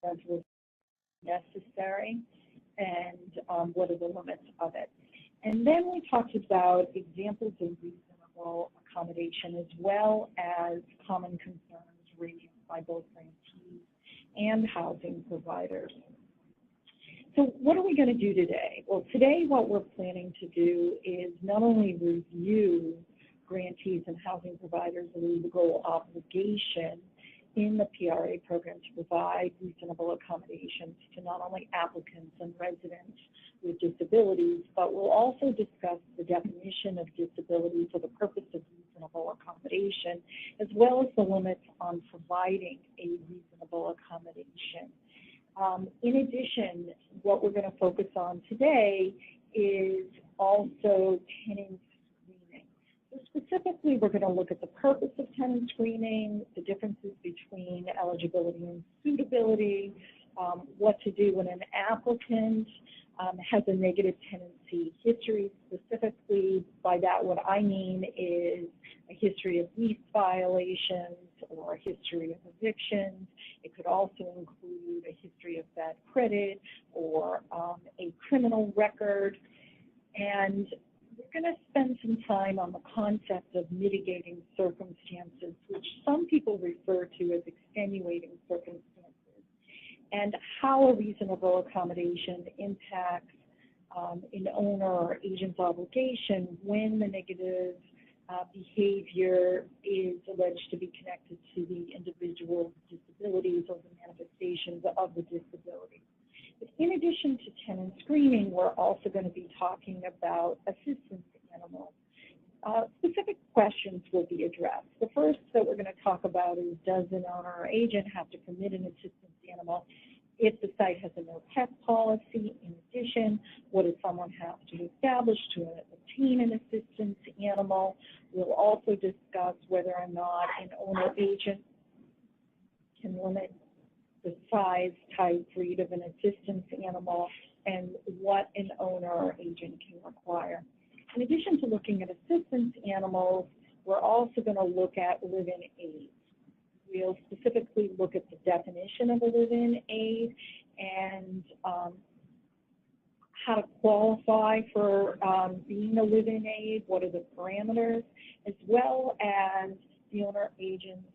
rental is necessary, and what are the limits of it. And then we talked about examples of reasonable accommodation, as well as common concerns raised by both grantees and housing providers. So what are we going to do today? Well, today what we're planning to do is not only review grantees and housing providers' legal obligation in the PRA program to provide reasonable accommodations to not only applicants and residents with disabilities, but we'll also discuss the definition of disability for the purpose of reasonable accommodation, as well as the limits on providing a reasonable accommodation. In addition, what we're going to focus on today is also tenant screening. So specifically, we're going to look at the purpose of tenant screening, the differences between eligibility and suitability, what to do when an applicant has a negative tenancy history. Specifically, by that, what I mean is a history of lease violations or a history of evictions. It could also include a history of bad credit or a criminal record. And we're going to spend some time on the concept of mitigating circumstances, which some people refer to as extenuating circumstances, and how a reasonable accommodation impacts an owner or agent's obligation when the negative behavior is alleged to be connected to the individual's disabilities or the manifestations of the disability. But in addition to tenant screening, we're also going to be talking about assistance animals. Specific questions will be addressed. The first that we're going to talk about is, does an owner or agent have to permit an assistance animal if the site has a no pet policy? In addition, what does someone have to establish to obtain an assistance animal? We'll also discuss whether or not an owner agent can limit the size, type, breed of an assistance animal, and what an owner or agent can require. In addition to looking at assistance animals, we're also going to look at live-in aids. We'll specifically look at the definition of a live-in aid and how to qualify for being a live-in aid, what are the parameters, as well as the owner agent's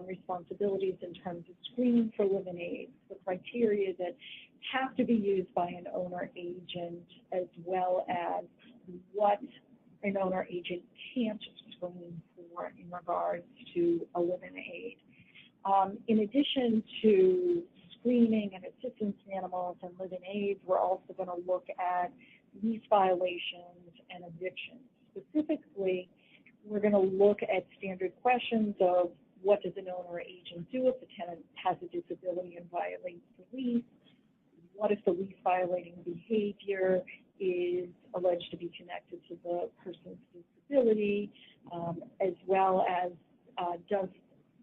responsibilities in terms of screening for live-in aids, the criteria that have to be used by an owner agent, as well as what an owner agent can't screen for in regards to a live-in aid. In addition to screening and assistance animals and live-in aids, we're also going to look at lease violations and evictions. Specifically, we're going to look at standard questions of what does an owner or agent do if the tenant has a disability and violates the lease? What if the lease violating behavior is alleged to be connected to the person's disability, as well as does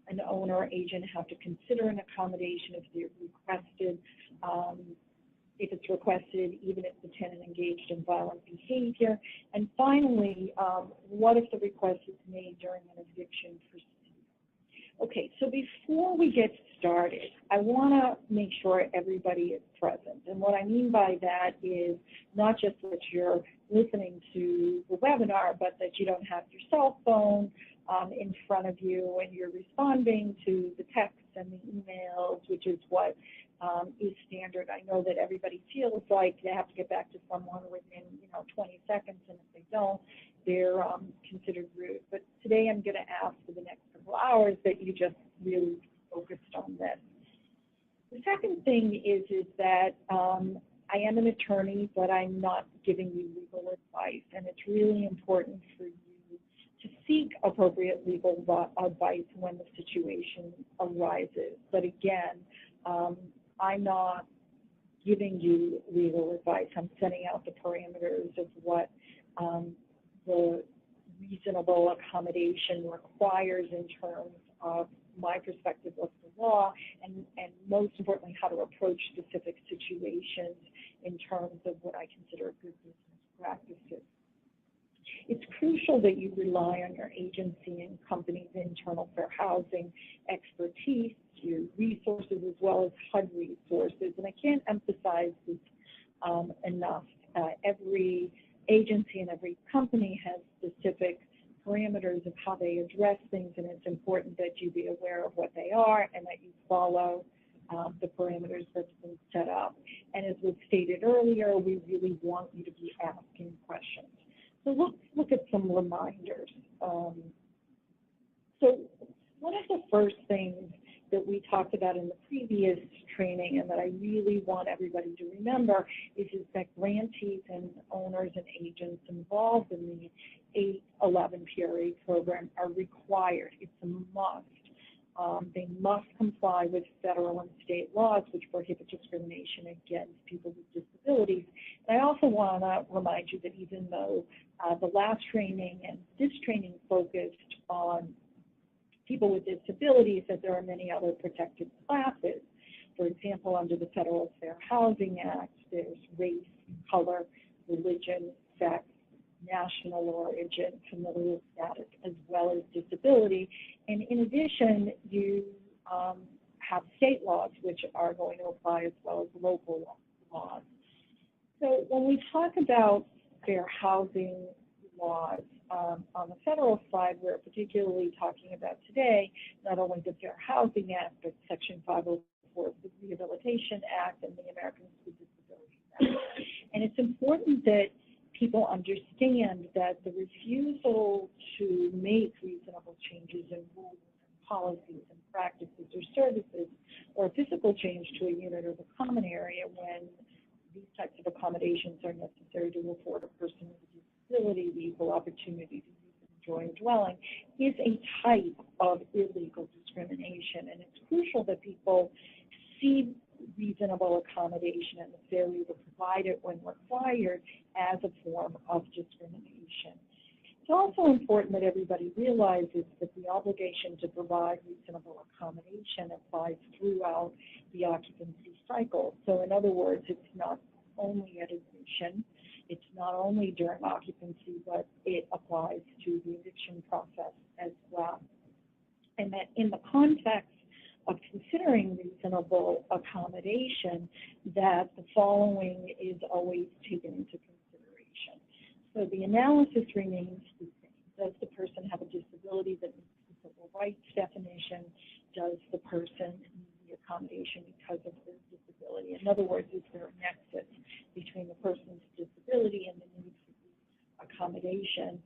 an owner or agent have to consider an accommodation if they're requested, if it's requested, even if the tenant engaged in violent behavior. And finally, what if the request is made during an eviction procedure? Okay, so before we get started, I want to make sure everybody is present. And what I mean by that is not just that you're listening to the webinar, but that you don't have your cell phone in front of you and you're responding to the texts and the emails, which is what is standard. I know that everybody feels like they have to get back to someone within 20 seconds, and if they don't, they're considered rude. But today I'm going to ask for the next couple hours that you just really focused on this. The second thing is that I am an attorney, but I'm not giving you legal advice, and it's really important for you to seek appropriate legal advice when the situation arises. But again, I'm not giving you legal advice. I'm setting out the parameters of what the reasonable accommodation requires in terms of my perspective of the law, and most importantly, how to approach specific situations in terms of what I consider good business practices. it's crucial that you rely on your agency and company's internal fair housing expertise, your resources, as well as HUD resources. And I can't emphasize this enough. Every agency and every company has specific parameters of how they address things, and it's important that you be aware of what they are and that you follow the parameters that's been set up. And as was stated earlier, we really want you to be asking questions. So let's look at some reminders. So one of the first things that we talked about in the previous training and that I really want everybody to remember is that grantees and owners and agents involved in the 811 PRA program are required. It's a must. They must comply with federal and state laws which prohibit discrimination against people with disabilities. And I also want to remind you that even though the last training and this training focused on people with disabilities, that there are many other protected classes. For example, under the Federal Fair Housing Act, there's race, color, religion, sex, national origin, familial status, as well as disability. And in addition, you have state laws which are going to apply as well as local laws. So when we talk about fair housing laws, on the federal side, we're particularly talking about today not only the Fair Housing Act, but Section 504 of the Rehabilitation Act and the Americans with Disabilities Act. And it's important that people understand that the refusal to make reasonable changes in rules and policies and practices or services, or physical change to a unit or the common area when these types of accommodations are necessary to afford a person with a disability the equal opportunity to use and enjoy a dwelling, is a type of illegal discrimination. And it's crucial that people see reasonable accommodation and the failure to provide it when required as a form of discrimination. It's also important that everybody realizes that the obligation to provide reasonable accommodation applies throughout the occupancy cycle. So in other words, it's not only at admission, it's not only during occupancy, but it applies to the eviction process as well. And that in the context of considering reasonable accommodation, that the following is always taken into consideration. So the analysis remains the same. Does the person have a disability that meets the civil rights definition? Does the person need the accommodation because of their disability? In other words, is there a nexus between the person's disability and the need for the accommodation?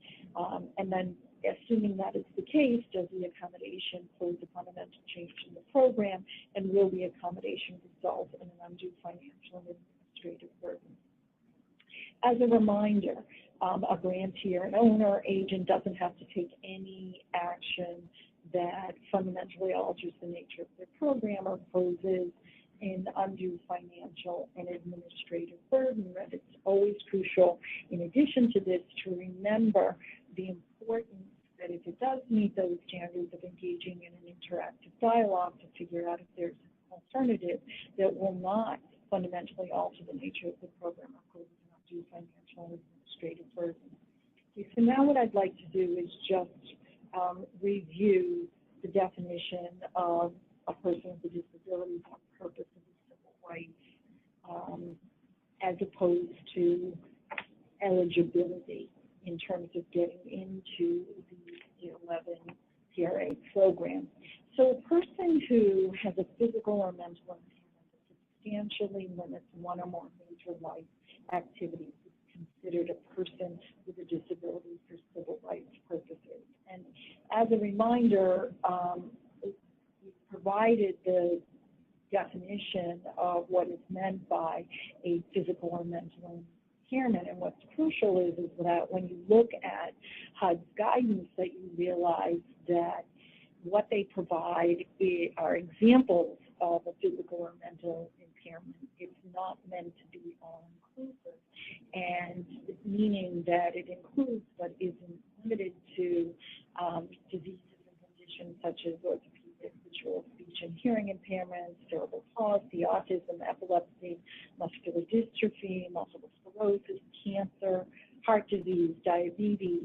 And then, assuming that is the case, does the accommodation pose a fundamental change in the program, and will the accommodation result in an undue financial and administrative burden? As a reminder, a grantee or an owner agent doesn't have to take any action that fundamentally alters the nature of their program or poses an undue financial and administrative burden. And it's always crucial, in addition to this, to remember the importance that if it does meet those standards of engaging in an interactive dialogue to figure out if there's an alternative that will not fundamentally alter the nature of the program or cause an undue financial and administrative burden. Okay, so now what I'd like to do is just review the definition of a person with a disability for the purpose of the civil rights as opposed to eligibility in terms of getting into the 11 PRA program. So a person who has a physical or mental impairment that substantially limits one or more major life activities is considered a person with a disability for civil rights purposes. And as a reminder, we provided the definition of what is meant by a physical or mental impairment. And what's crucial is that when you look at HUD's guidance, that you realize that what they provide are examples of a physical or mental impairment. It's not meant to be all-inclusive, and meaning that it includes but isn't limited to diseases and conditions such as orthopedic, visual, speech, and hearing impairments, cerebral palsy, autism, epilepsy, muscular dystrophy, multiple sclerosis, cancer, heart disease, diabetes,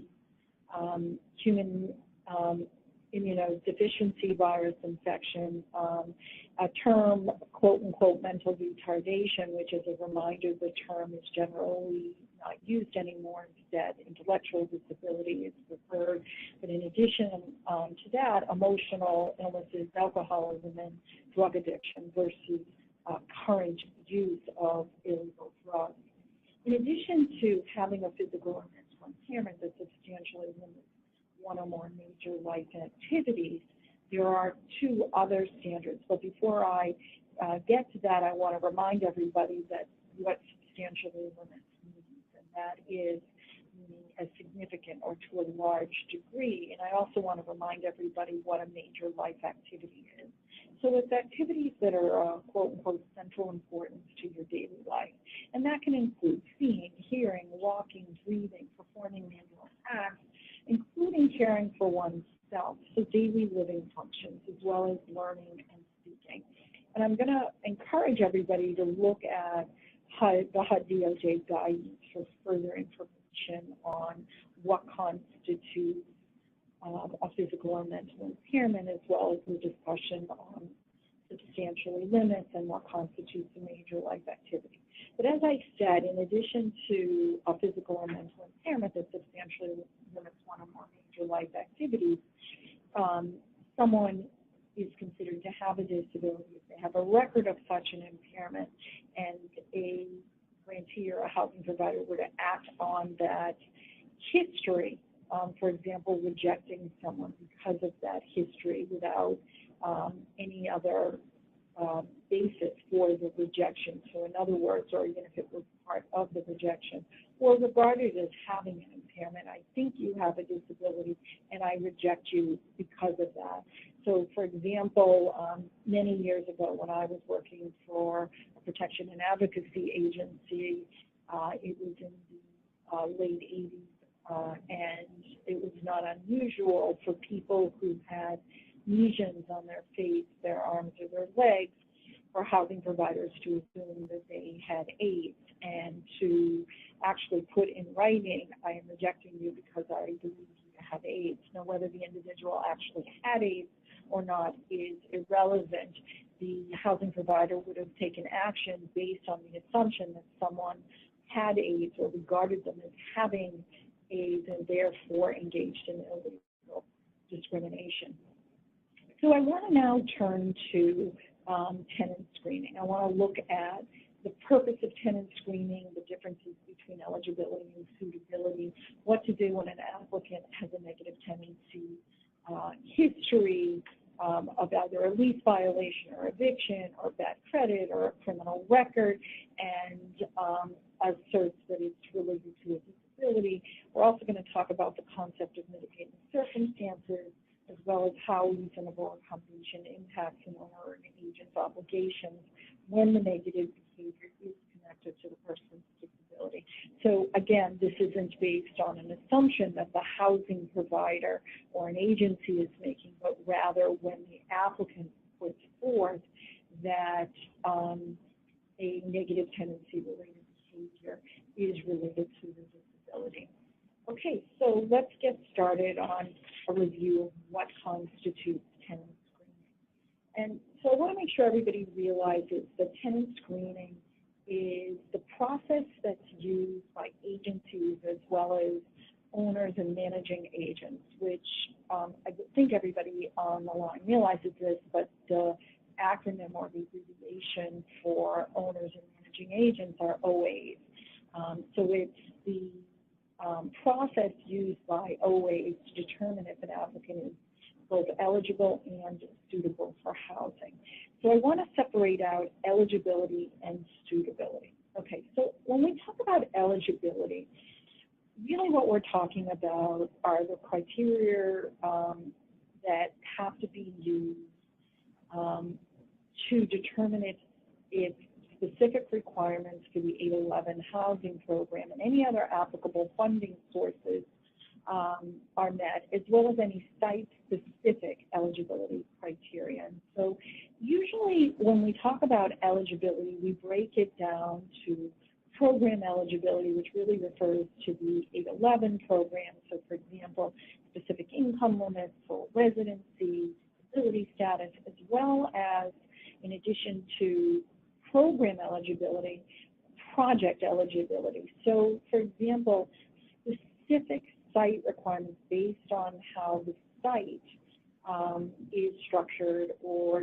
human immunodeficiency virus infection, a term, quote unquote, mental retardation, which is a reminder the term is generally not used anymore. Instead, intellectual disability is preferred. But in addition to that, emotional illnesses, alcoholism, and drug addiction versus current use of illegal drugs. In addition to having a physical or mental impairment that substantially limits one or more major life activities, there are two other standards. But before I get to that, I want to remind everybody that what substantially limits means, and that is meaning a significant or to a large degree. And I also want to remind everybody what a major life activity is. So it's activities that are, quote unquote, central importance to your daily life. And that can include seeing, hearing, walking, breathing, performing manual acts, including caring for oneself, so daily living functions, as well as learning and speaking. And I'm going to encourage everybody to look at the HUD DOJ guidance for further information on what constitutes a physical or mental impairment, as well as the discussion on substantially limits and what constitutes a major life activity. But as I said, in addition to a physical or mental impairment that substantially limits one or more major life activities, someone is considered to have a disability if they have a record of such an impairment and a grantee or a housing provider were to act on that history, for example, rejecting someone because of that history without any other basis for the rejection. So in other words, or even if it was part of the rejection, or regarded as having an impairment, I think you have a disability and I reject you because of that. So for example, many years ago when I was working for a protection and advocacy agency, it was in the late 80s, and it was not unusual for people who had lesions on their face, their arms, or their legs, for housing providers to assume that they had AIDS and to actually put in writing, I am rejecting you because I believe you have AIDS. Now, whether the individual actually had AIDS or not is irrelevant. The housing provider would have taken action based on the assumption that someone had AIDS or regarded them as having AIDS and therefore engaged in illegal discrimination. So I want to now turn to tenant screening. I want to look at the purpose of tenant screening, the differences between eligibility and suitability, what to do when an applicant has a negative tenancy history of either a lease violation or eviction or bad credit or a criminal record, and asserts that it's related to a disability. We're also going to talk about the concept of mitigating circumstances, as well as how reasonable accommodation impacts an owner or an agent's obligations when the negative behavior is connected to the person's disability. So again, this isn't based on an assumption that the housing provider or an agency is making, but rather when the applicant puts forth that a negative tenancy-related behavior is related to the disability. Okay, so let's get started on a review of what constitutes tenant screening. And so I want to make sure everybody realizes that tenant screening is the process that's used by agencies as well as owners and managing agents, which I think everybody on the line realizes this, but the acronym or the abbreviation for owners and managing agents are OAs. So it's the process used by OAs to determine if an applicant is both eligible and suitable for housing. So I want to separate out eligibility and suitability. Okay, so when we talk about eligibility, really what we're talking about are the criteria that have to be used to determine if specific requirements for the 811 housing program and any other applicable funding sources are met, as well as any site-specific eligibility criteria. And so usually when we talk about eligibility, we break it down to program eligibility, which really refers to the 811 program. So, for example, specific income limits, full residency, disability status, as well as, in addition to program eligibility, project eligibility. So, for example, specific site requirements based on how the site is structured or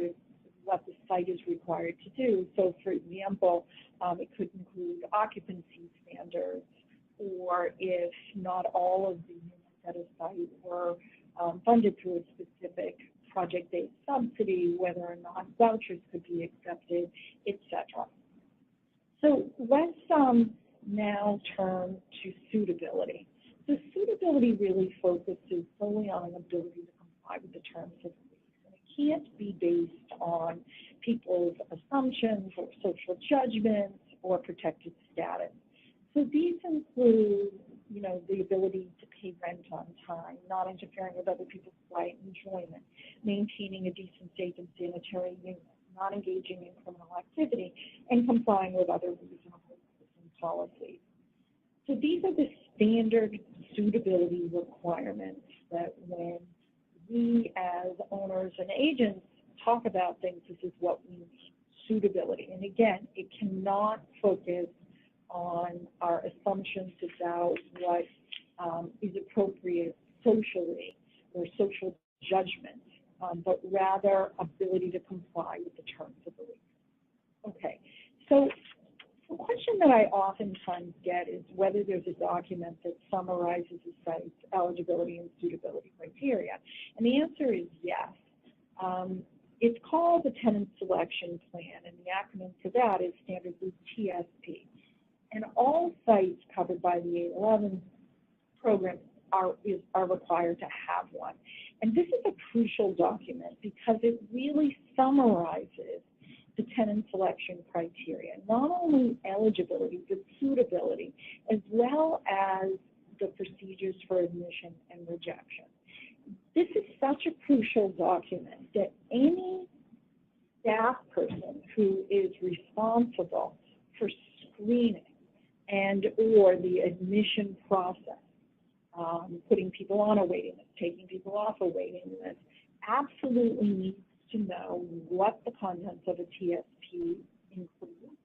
what the site is required to do. So, for example, it could include occupancy standards, or if not all of the units at a site were funded through a specific project-based subsidy, whether or not vouchers could be accepted, etc. So let's now turn to suitability. So suitability really focuses solely on an ability to comply with the terms of the lease. And it can't be based on people's assumptions or social judgments or protected status. So these include, the ability to pay rent on time, not interfering with other people's quiet enjoyment, maintaining a decent, safe, and sanitary unit, not engaging in criminal activity, and complying with other reasonable policies. So these are the standard suitability requirements that when we as owners and agents talk about things, this is what we mean, suitability. And again, it cannot focus on our assumptions about what is appropriate socially or social judgment, but rather ability to comply with the terms of the lease. Okay, so the question that I oftentimes get is whether there's a document that summarizes the site's eligibility and suitability criteria. And the answer is yes. It's called the Tenant Selection Plan, and the acronym for that is standardly TSP. And all sites covered by the 811 program are required to have one. And this is a crucial document because it really summarizes the tenant selection criteria, not only eligibility, but suitability, as well as the procedures for admission and rejection. This is such a crucial document that any staff person who is responsible for screening and or the admission process, putting people on a waiting list, taking people off a waiting list, absolutely needs to know what the contents of a TSP include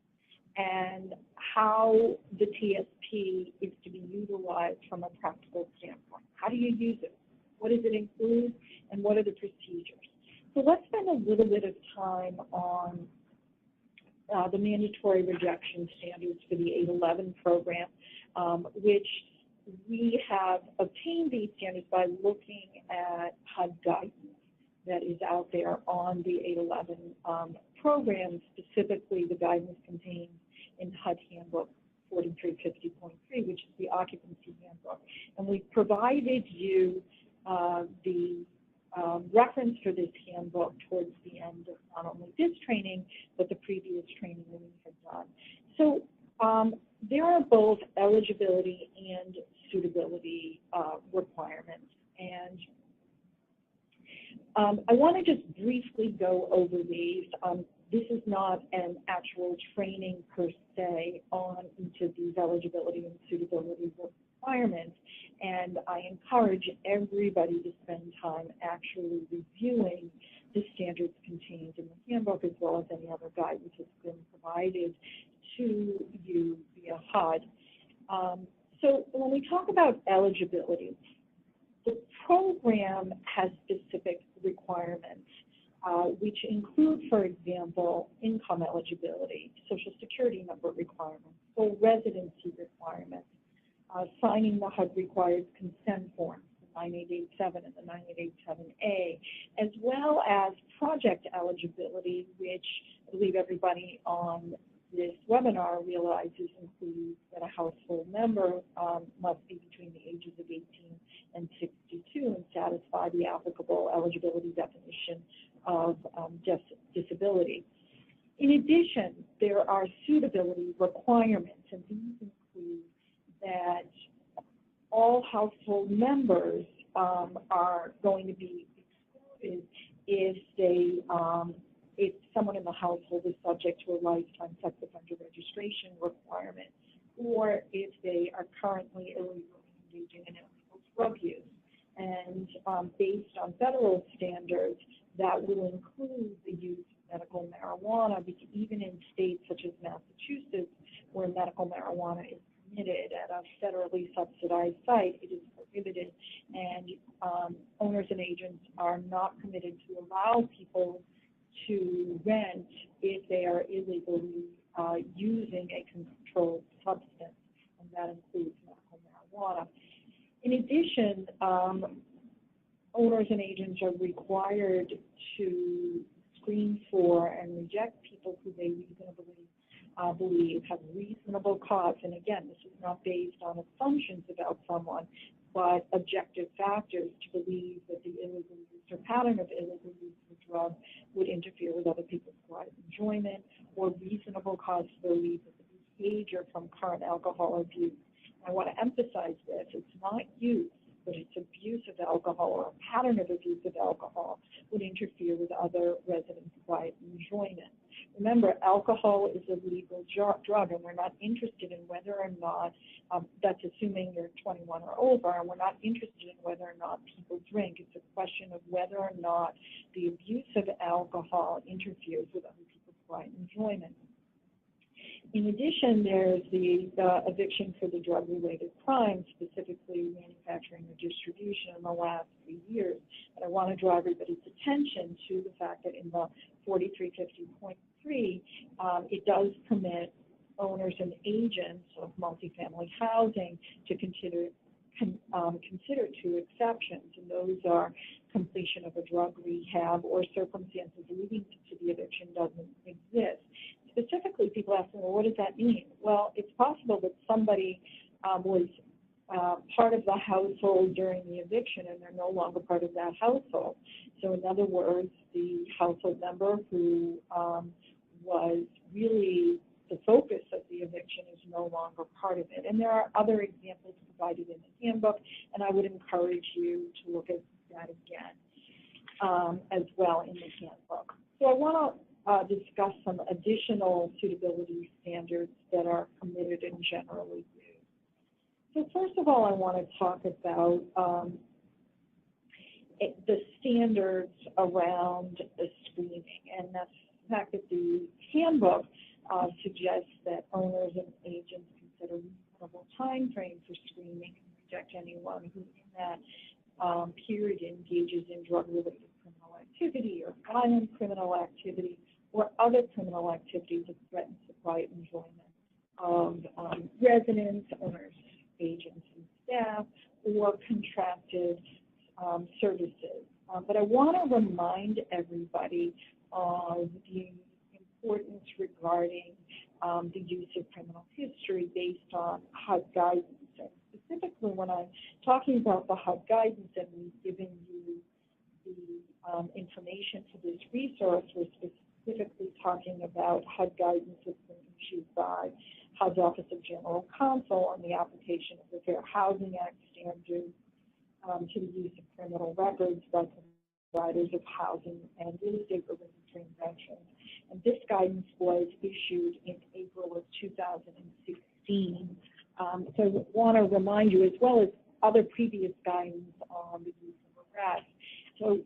and how the TSP is to be utilized from a practical standpoint. How do you use it? What does it include? And what are the procedures? So let's spend a little bit of time on the mandatory rejection standards for the 811 program, which we have obtained these standards by looking at HUD guidance that is out there on the 811 program, specifically the guidance contained in HUD Handbook 4350.3, which is the occupancy handbook. And we provided you the reference for this handbook towards the end of not only this training, but the previous training that we had done. So there are both eligibility and suitability requirements. And I want to just briefly go over these. This is not an actual training per se on each of these eligibility and suitability requirements, and I encourage everybody to spend time actually reviewing the standards contained in the handbook, as well as any other guidance that's been provided to you via HUD. So when we talk about eligibility, the program has specific requirements, which include, for example, income eligibility, Social Security number requirements, full residency requirements, signing the HUD-required consent forms, the 9887 and the 9887A, as well as project eligibility, which I believe everybody on this webinar realizes includes that a household member must be between the ages of 18 and 62 and satisfy the applicable eligibility definition of disability. In addition, there are suitability requirements, and these include that all household members are going to be excluded if they if someone in the household is subject to a lifetime sex offender registration requirement, or if they are currently illegally engaging in illegal drug use. And based on federal standards, that will include the use of medical marijuana, because even in states such as Massachusetts, where medical marijuana is permitted at a federally subsidized site, it is prohibited, and owners and agents are not permitted to allow people to rent if they are illegally using a controlled substance, and that includes medical marijuana. In addition, owners and agents are required to screen for and reject people who they reasonably believe have reasonable cause. And again, this is not based on assumptions about someone, but objective factors to believe that the illegal use or pattern of illegal use of the drug would interfere with other people's quiet enjoyment, or reasonable cause to believe that the behavior from current alcohol abuse. I want to emphasize this, it's not use, but it's abuse of alcohol or a pattern of abuse of alcohol would interfere with other residents' quiet enjoyment. Remember, alcohol is a legal drug, and we're not interested in whether or not, that's assuming you're 21 or over, and we're not interested in whether or not people drink. It's a question of whether or not the abuse of alcohol interferes with other people's quiet enjoyment. In addition, there's the eviction for the drug-related crimes, specifically manufacturing or distribution in the last 3 years. And I want to draw everybody's attention to the fact that in the 4350.3, it does permit owners and agents of multifamily housing to consider two exceptions, and those are completion of a drug rehab or circumstances leading to the eviction doesn't exist. Specifically, people ask me, well, what does that mean? Well, it's possible that somebody was part of the household during the eviction and they're no longer part of that household. So in other words, the household member who was really the focus of the eviction is no longer part of it. And there are other examples provided in the handbook, and I would encourage you to look at that again as well in the handbook. So I want to discuss some additional suitability standards that are permitted and generally used. So first of all, I want to talk about the standards around the screening, and that's the fact that the handbook suggests that owners and agents consider reasonable time frame for screening and reject anyone who in that period engages in drug-related criminal activity or violent criminal activity or other criminal activities that threatens the quiet enjoyment of residents, owners, agents, and staff, or contracted services. But I want to remind everybody of the importance regarding the use of criminal history based on HUD guidance. And specifically, when I'm talking about the HUD guidance and we've given you the information for this resource, we're specifically talking about HUD guidance that's been issued by HUD's Office of General Counsel on the application of the Fair Housing Act standards to the use of criminal records by providers of housing and real estate-related transactions. And this guidance was issued in April of 2016. So I want to remind you, as well as other previous guidance on the use of arrest. So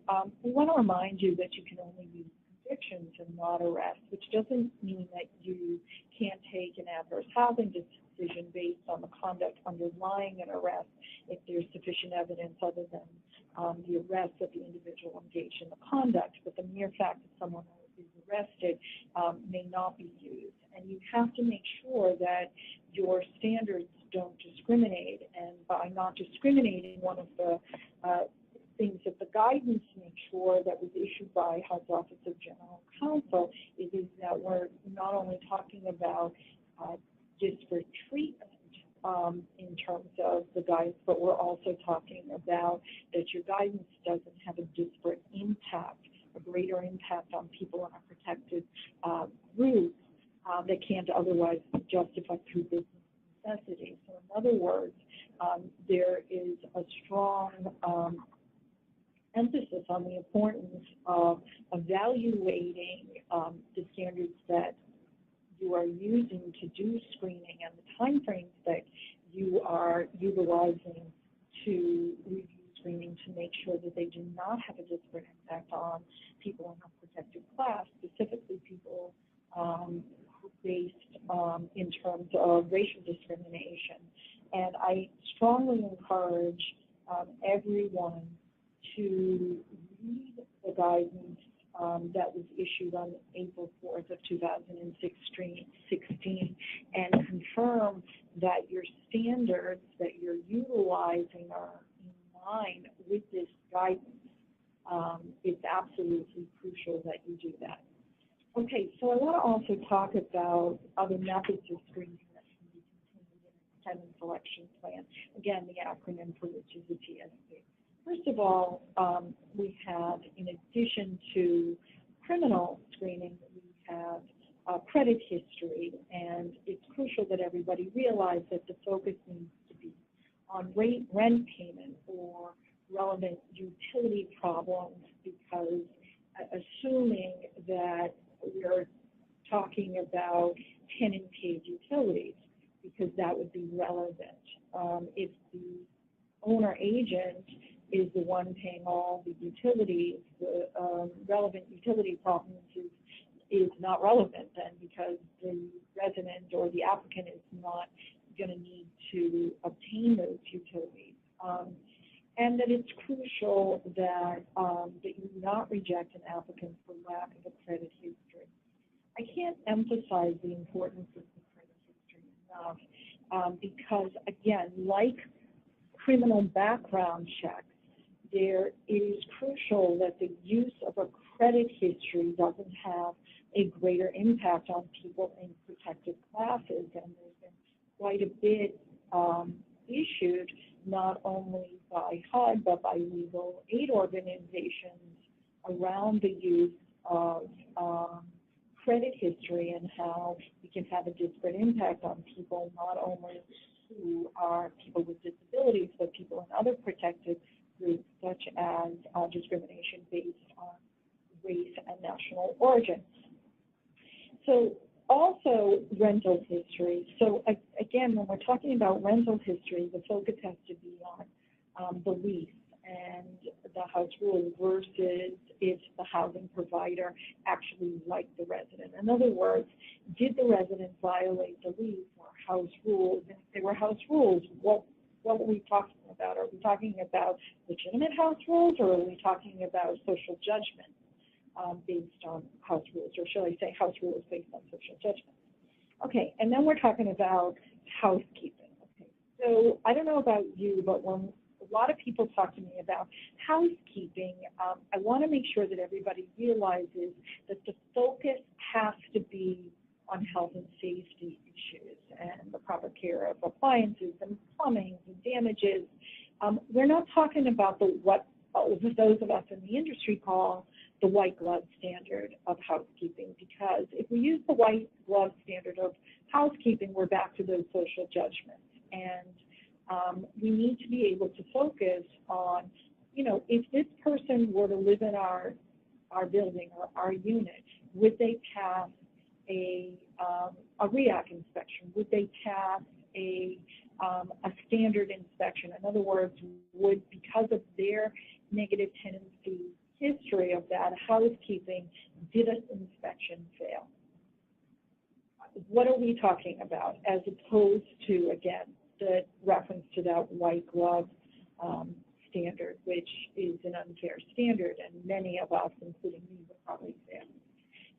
we want to remind you that you can only use convictions and not arrests, which doesn't mean that you can't take an adverse housing decision based on the conduct underlying an arrest if there's sufficient evidence other than the arrest of the individual engaged in the conduct. But the mere fact that someone is arrested may not be used. And you have to make sure that your standards don't discriminate. And by not discriminating, one of the things that the guidance makes sure that was issued by HUD's Office of General Counsel is that we're not only talking about disparate treatment in terms of the guidance, but we're also talking about that your guidance doesn't have a disparate impact, a greater impact on people in a protected group that can't otherwise be justified through business necessity. So in other words, there is a strong emphasis on the importance of evaluating the standards that you are using to do screening and the timeframes that you are utilizing to review screening to make sure that they do not have a disparate impact on people in a protected class, specifically people based in terms of racial discrimination. And I strongly encourage everyone to read the guidance that was issued on April 4th of 2016 and confirm that your standards that you're utilizing are in line with this guidance. It's absolutely crucial that you do that. Okay, so I want to also talk about other methods of screening that can be contained in a tenant selection plan. Again, the acronym for which is the TSP. First of all, we have, in addition to criminal screening, we have credit history, and it's crucial that everybody realize that the focus needs to be on rent payment or relevant utility problems, because assuming that we're talking about tenant-paid utilities, because that would be relevant. If the owner agent is the one paying all the utilities, the relevant utility problems is not relevant then, because the resident or the applicant is not going to need to obtain those utilities. And that it's crucial that that you not reject an applicant for lack of a credit history. I can't emphasize the importance of the credit history enough, because again, like criminal background checks, there is crucial that the use of a credit history doesn't have a greater impact on people in protected classes, and there's been quite a bit issued not only by HUD but by legal aid organizations around the use of credit history and how it can have a disparate impact on people, not only who are people with disabilities, but people in other protected groups, such as discrimination based on race and national origin. So also rental history. So again, when we're talking about rental history, the focus has to be on the lease and the house rule versus if the housing provider actually liked the resident. In other words, did the resident violate the lease or house rules? And if they were house rules, what are we talking about? Are we talking about legitimate house rules, or are we talking about social judgment based on house rules, or should I say house rules based on social judgment? Okay, and then we're talking about housekeeping. Okay, so I don't know about you, but when a lot of people talk to me about housekeeping, I want to make sure that everybody realizes that the focus has to be on health and safety issues and the proper care of appliances and plumbing and damages. We're not talking about what those of us in the industry call the white glove standard of housekeeping, because if we use the white glove standard of housekeeping, we're back to those social judgments. And we need to be able to focus on, you know, if this person were to live in our building or our unit, would they pass a REAC inspection? Would they pass a standard inspection? In other words, would, because of their negative tenancy history of that housekeeping, did an inspection fail? What are we talking about, as opposed to, again, the reference to that white glove standard, which is an unfair standard, and many of us, including me, would probably fail.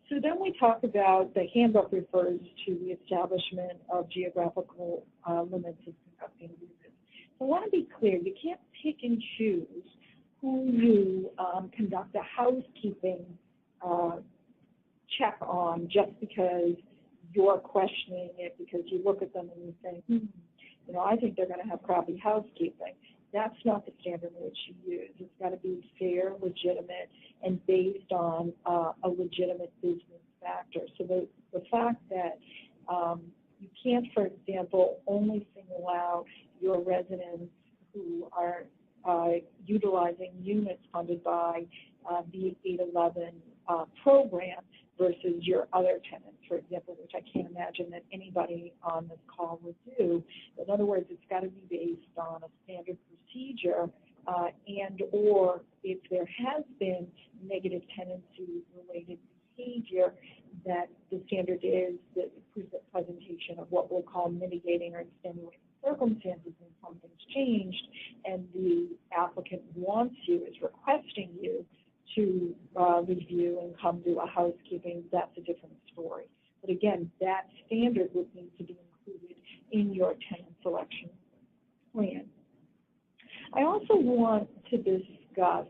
So then we talk about, the handbook refers to the establishment of geographical limits of conducting business. So I want to be clear, you can't pick and choose who you conduct a housekeeping check on just because you're questioning it, because you look at them and you think, you know, I think they're going to have crappy housekeeping. That's not the standard in which you use. It's got to be fair, legitimate, and based on a legitimate business factor. So the fact that you can't, for example, only single out your residents who are utilizing units funded by the 811 program versus your other tenants, for example, which I can't imagine that anybody on this call would do. In other words, it's got to be based on a standard procedure, and or if there has been negative tenancy-related behavior, that the standard is the presentation of what we'll call mitigating or extenuating circumstances when something's changed, and the applicant wants you, is requesting you to review and come do a housekeeping. That's a different story. But again, that standard would need to be included in your tenant selection plan. I also want to discuss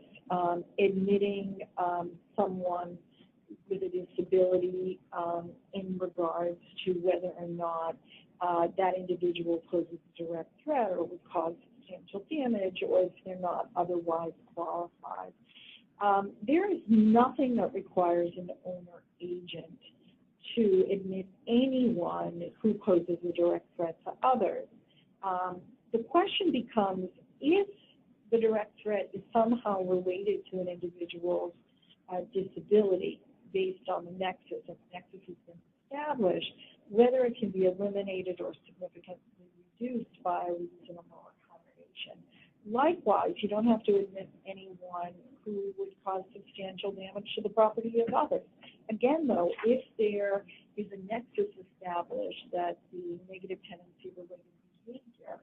admitting someone with a disability in regards to whether or not that individual poses a direct threat or would cause substantial damage, or if they're not otherwise qualified. There is nothing that requires an owner agent to admit anyone who poses a direct threat to others. The question becomes, if the direct threat is somehow related to an individual's disability based on the nexus, and the nexus has been established, whether it can be eliminated or significantly reduced by a reasonable accommodation. Likewise, you don't have to admit anyone who would cause substantial damage to the property of others. Again, though, if there is a nexus established that the negative tenancy-related behavior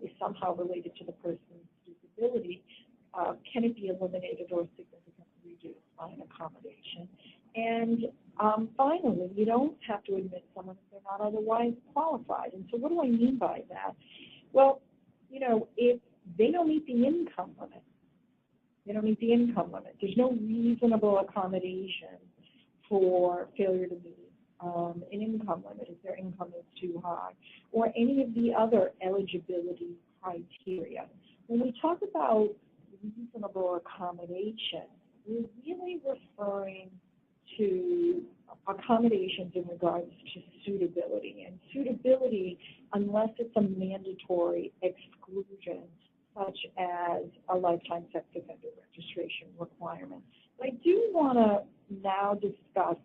is somehow related to the person's disability, can it be eliminated or significantly reduced by an accommodation? And finally, you don't have to admit someone if they're not otherwise qualified. And so what do I mean by that? Well, you know, if they don't meet the income limit, there's no reasonable accommodation for failure to meet an income limit if their income is too high, or any of the other eligibility criteria. When we talk about reasonable accommodation, we're really referring to accommodations in regards to suitability. And suitability, unless it's a mandatory exclusion, such as a lifetime sex offender registration requirement. But I do want to now discuss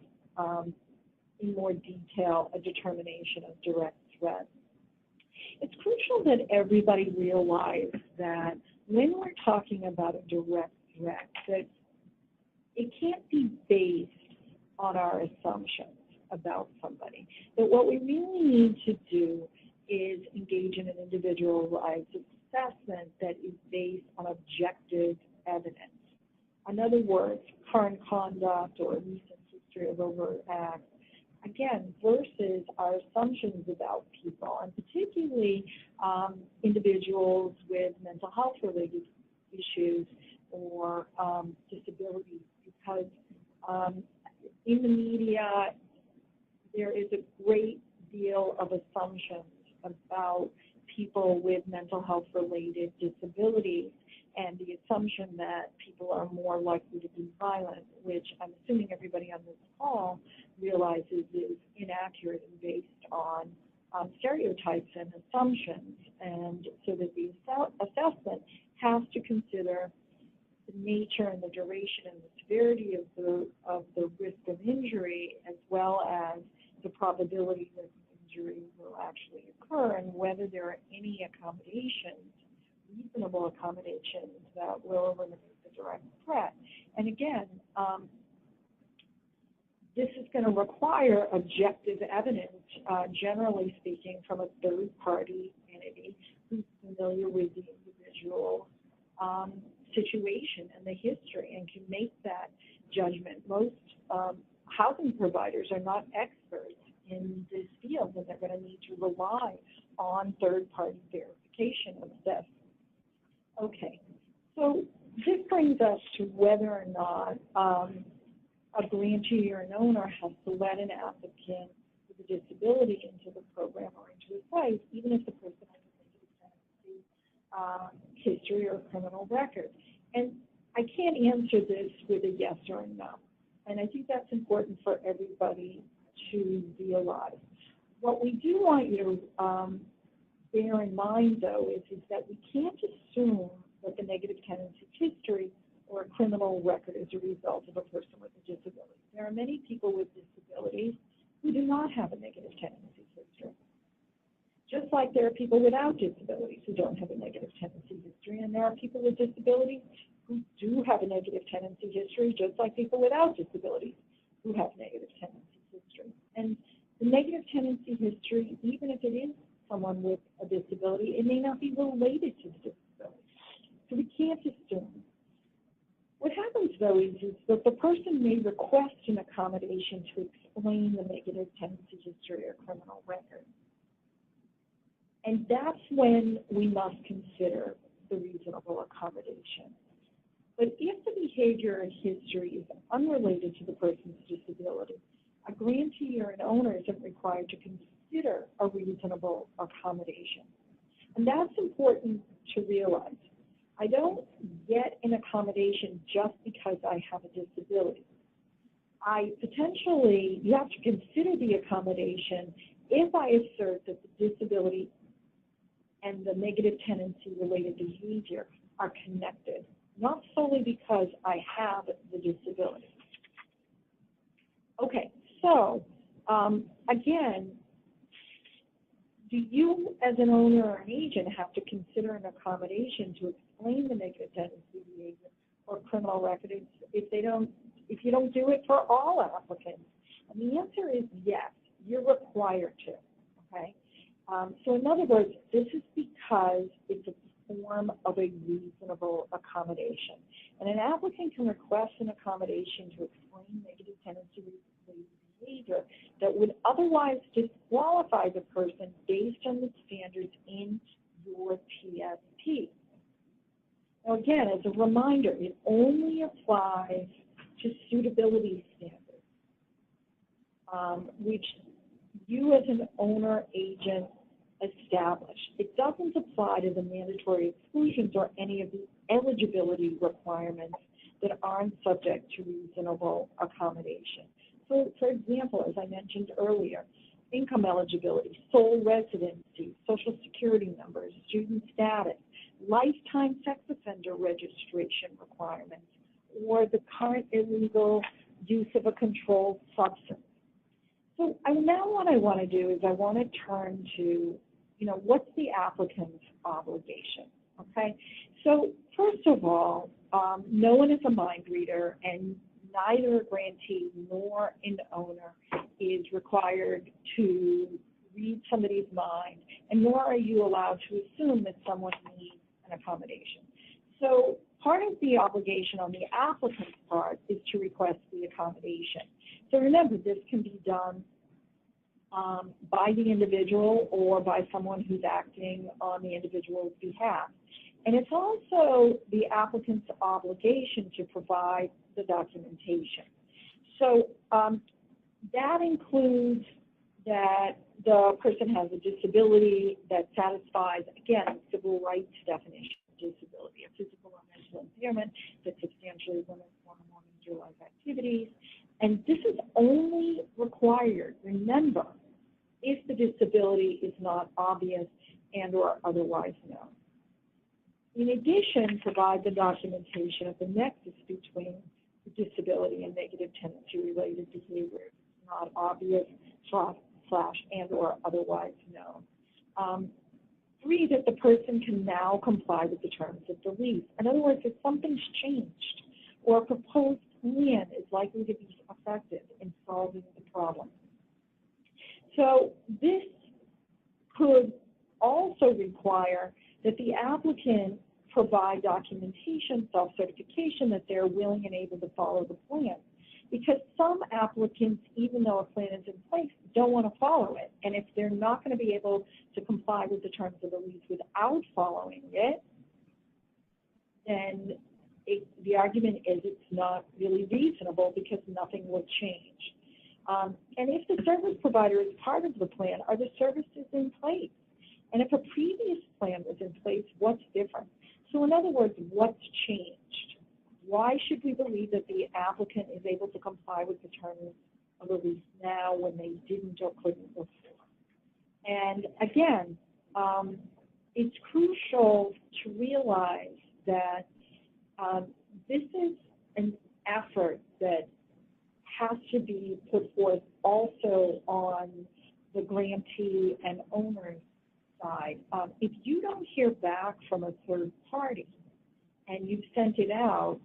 in more detail a determination of direct threat. It's crucial that everybody realize that when we're talking about a direct threat, that it can't be based on our assumptions about somebody. That what we really need to do is engage in an individualized assessment that is based on objective evidence. In other words, current conduct or recent history of overt acts, again, versus our assumptions about people, and particularly individuals with mental health related issues or disabilities, because in the media there is a great deal of assumptions about people with mental health related disabilities, and the assumption that people are more likely to be violent, which I'm assuming everybody on this call realizes is inaccurate and based on stereotypes and assumptions. And so that the assessment has to consider the nature and the duration and the severity of the risk of injury, as well as the probability that the injury will actually occur, and whether there are any accommodations, reasonable accommodations, that will eliminate the direct threat. And again, this is going to require objective evidence, generally speaking, from a third-party entity who's familiar with the individual situation and the history and can make that judgment. Most housing providers are not experts in this field, and they're going to need to rely on third-party verification of this. Okay, so this brings us to whether or not a grantee or an owner has to let an applicant with a disability into the program or into a site, even if the person has a history or criminal record. And I can't answer this with a yes or a no. And I think that's important for everybody to realize. What we do want you to bear in mind, though, is that we can't assume that the negative tenancy history or a criminal record as a result of a person with a disability. There are many people with disabilities who do not have a negative tenancy history. Just like there are people without disabilities who don't have a negative tenancy history, and there are people with disabilities who do have a negative tenancy history, just like people without disabilities who have negative tenancy history. And the negative tenancy history, even if it is someone with a disability, it may not be related to the disability. So we can't assume. What happens, though, is that the person may request an accommodation to explain the negative tenancy history or criminal record. And that's when we must consider the reasonable accommodation. But if the behavior and history is unrelated to the person's disability, a grantee or an owner isn't required to consider a reasonable accommodation. And that's important to realize. I don't get an accommodation just because I have a disability. You have to consider the accommodation if I assert that the disability and the negative tenancy related behavior are connected, not solely because I have the disability. Okay, so again, do you as an owner or an agent have to consider an accommodation to explain the negative tenancy behavior or criminal record if you don't do it for all applicants? And the answer is yes, you're required to, okay? So in other words, this is because it's a form of a reasonable accommodation. And an applicant can request an accommodation to explain negative tenancy behavior that would otherwise disqualify the person based on the standards in your TSP. Now again, as a reminder, it only applies to suitability standards, which you as an owner agent establish. It doesn't apply to the mandatory exclusions or any of the eligibility requirements that aren't subject to reasonable accommodation. So, for example, as I mentioned earlier, income eligibility, sole residency, social security numbers, student status, lifetime sex offender registration requirements, or the current illegal use of a controlled substance. So now what I want to do is I want to turn to, what's the applicant's obligation, okay? So first of all, no one is a mind reader, and neither a grantee nor an owner is required to read somebody's mind, and nor are you allowed to assume that someone needs an accommodation. So part of the obligation on the applicant's part is to request the accommodation. So remember, this can be done by the individual or by someone who's acting on the individual's behalf. And it's also the applicant's obligation to provide the documentation. So that includes that the person has a disability that satisfies, again, civil rights definition of disability, a physical or mental impairment that substantially limits one or more major life activities. And this is only required, remember, if the disability is not obvious and or otherwise known. In addition, provide the documentation of the nexus between the disability and negative tenancy-related behavior, not obvious, slash, and or otherwise known. 3, that the person can now comply with the terms of the lease. In other words, if something's changed or a proposed plan is likely to be effective in solving the problem. So this could also require that the applicant provide documentation, self-certification that they're willing and able to follow the plan. Because some applicants, even though a plan is in place, don't want to follow it. And if they're not going to be able to comply with the terms of the lease without following it, then the argument is it's not really reasonable because nothing will change. And if the service provider is part of the plan, are the services in place? And if a previous plan was in place, what's different? So in other words, what's changed? Why should we believe that the applicant is able to comply with the terms of the lease now when they didn't or couldn't before? And again, it's crucial to realize that this is an effort that has to be put forth also on the grantee and owner's side. If you don't hear back from a third party and you've sent it out,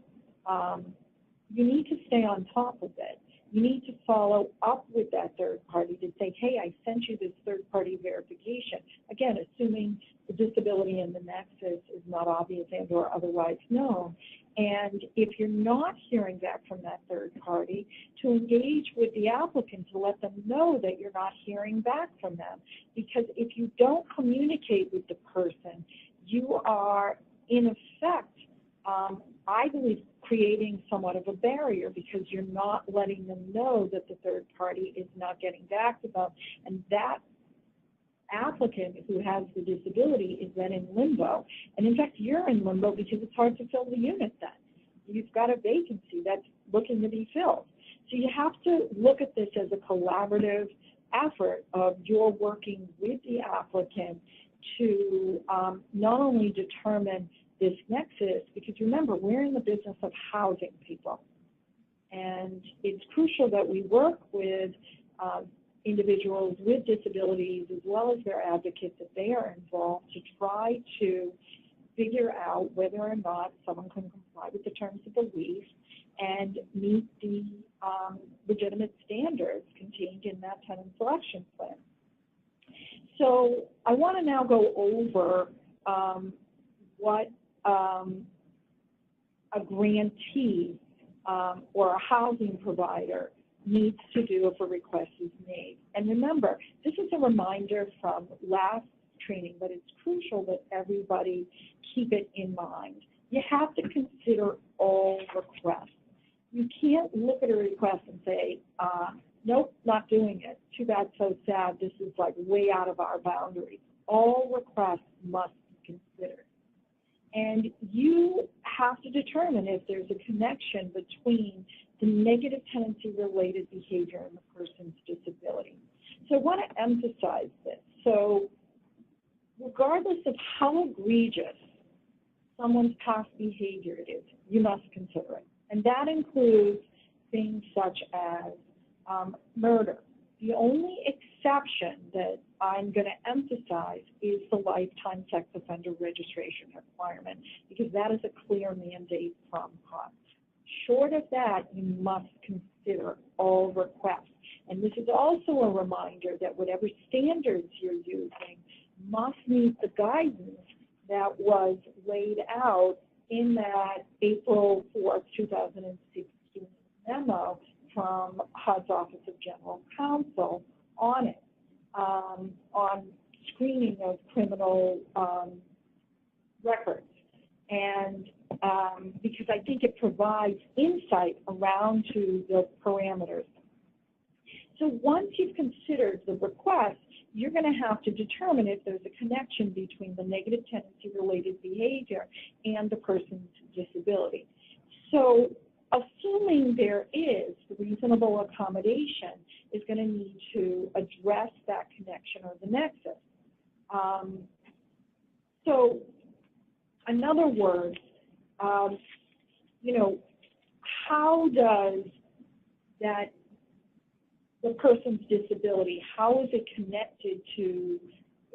you need to stay on top of it. You need to follow up with that third party to say, hey, I sent you this third-party verification. Again, assuming the disability in the nexus is not obvious and or otherwise known. And if you're not hearing back from that third party, to engage with the applicant to let them know that you're not hearing back from them. Because if you don't communicate with the person, you are, in effect, I believe, creating somewhat of a barrier because you're not letting them know that the third party is not getting back to them. And that applicant who has the disability is then in limbo. And in fact, you're in limbo because it's hard to fill the unit then. You've got a vacancy that's looking to be filled. So you have to look at this as a collaborative effort of you're working with the applicant to not only determine this nexus, because remember, we're in the business of housing people. And it's crucial that we work with individuals with disabilities as well as their advocates, that they are involved to try to figure out whether or not someone can comply with the terms of the lease and meet the legitimate standards contained in that tenant selection plan. So I want to now go over what a grantee or a housing provider needs to do if a request is made. And remember, this is a reminder from last training, but it's crucial that everybody keep it in mind. You have to consider all requests. You can't look at a request and say, nope, not doing it. Too bad, so sad. This is like way out of our boundaries. All requests must be considered. And you have to determine if there's a connection between the negative tenancy-related behavior and the person's disability. So I want to emphasize this. So regardless of how egregious someone's past behavior is, you must consider it. And that includes things such as murder. The only exception that I'm going to emphasize is the lifetime sex offender registration requirement, because that is a clear mandate from HUD. Short of that, you must consider all requests. And this is also a reminder that whatever standards you're using must meet the guidance that was laid out in that April 4th, 2016 memo from HUD's Office of General Counsel on it, on screening of criminal records. And because I think it provides insight around to the parameters. So once you've considered the request, you're going to have to determine if there's a connection between the negative tenancy-related behavior and the person's disability. So assuming there is, reasonable accommodation is going to need to address that connection or the nexus. So in other words, how does that, the person's disability, how is it connected to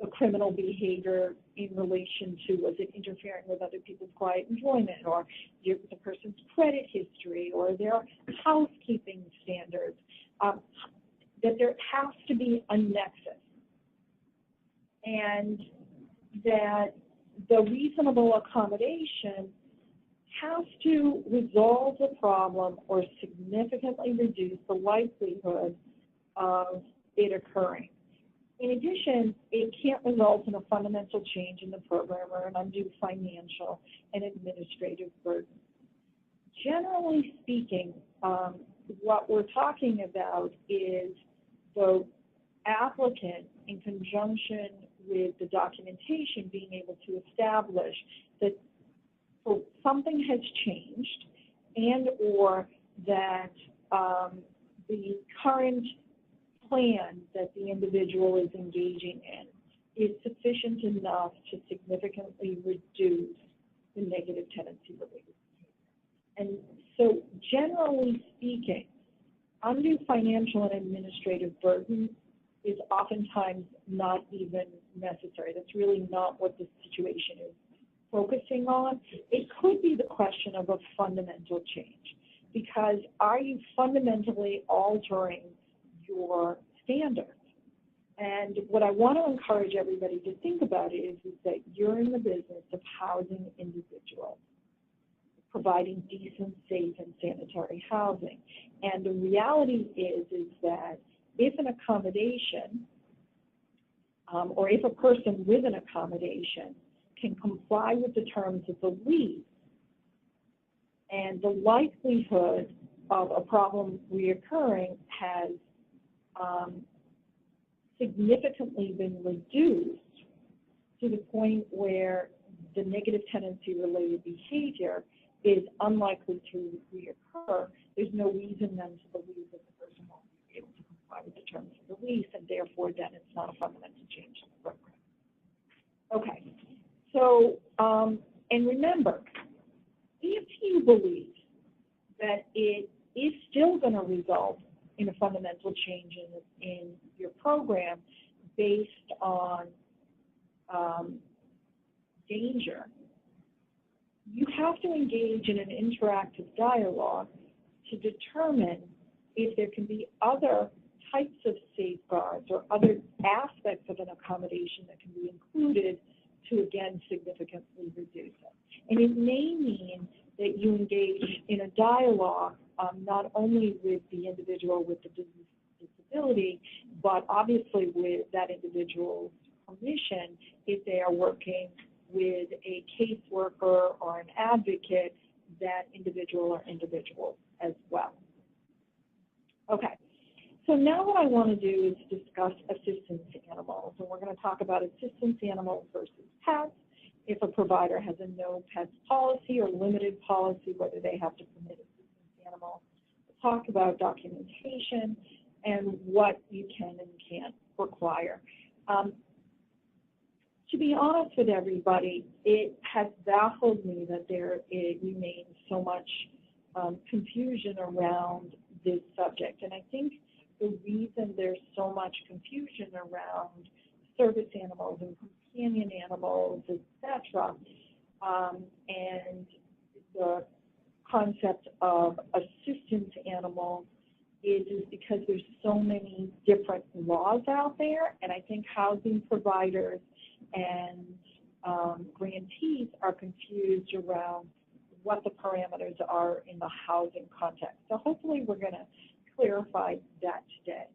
a criminal behavior in relation to, was it interfering with other people's quiet enjoyment, or the person's credit history, or their housekeeping standards, that there has to be a nexus, and that the reasonable accommodation has to resolve the problem or significantly reduce the likelihood of it occurring. In addition, it can't result in a fundamental change in the program or an undue financial and administrative burden. Generally speaking, what we're talking about is the applicant, in conjunction with the documentation, being able to establish that something has changed and or that the current plan that the individual is engaging in is sufficient enough to significantly reduce the negative tenancy related behavior. And so generally speaking, undue financial and administrative burden is oftentimes not even necessary. That's really not what the situation is focusing on. It could be the question of a fundamental change, because are you fundamentally altering your standards? And what I want to encourage everybody to think about is that you're in the business of housing individuals, providing decent, safe, and sanitary housing. And the reality is that if an accommodation, or if a person with an accommodation can comply with the terms of the lease, and the likelihood of a problem reoccurring has significantly been reduced to the point where the negative tenancy-related behavior is unlikely to reoccur, there's no reason then to believe that the person won't be able to comply with the terms of the lease, and therefore then it's not a fundamental change in the program. Okay, so, and remember, if you believe that it is still going to result in a fundamental change in your program based on danger, you have to engage in an interactive dialogue to determine if there can be other types of safeguards or other aspects of an accommodation that can be included to, again, significantly reduce it. And it may mean that you engage in a dialogue not only with the individual with the disability, but obviously with that individual's permission if they are working with a caseworker or an advocate, that individual or individuals as well. Okay, so now what I want to do is discuss assistance animals, and we're going to talk about assistance animals versus pets, if a provider has a no pets policy or limited policy, whether they have to permit assistance animals. We'll talk about documentation and what you can and can't require. To be honest with everybody, it has baffled me that there remains so much confusion around this subject. And I think the reason there's so much confusion around service animals and companion animals, etc., and the concept of assistance animals is because there's so many different laws out there, and I think housing providers and grantees are confused around what the parameters are in the housing context. So hopefully we're going to clarify that today.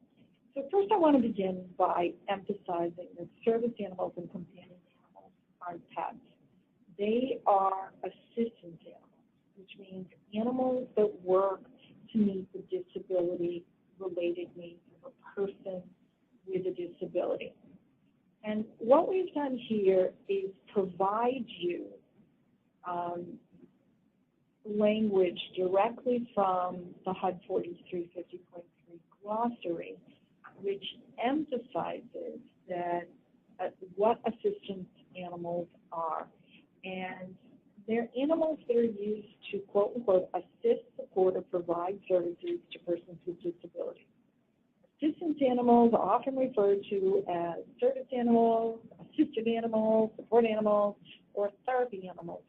So first I want to begin by emphasizing that service animals and companion animals aren't pets. They are assistance animals, which means animals that work to meet the disability-related needs of a person with a disability. And what we've done here is provide you language directly from the HUD 4350.3 glossary, which emphasizes that what assistance animals are. And they're animals that are used to, quote unquote, assist, support, or provide services to persons with disabilities. Assistance animals are often referred to as service animals, assisted animals, support animals, or therapy animals.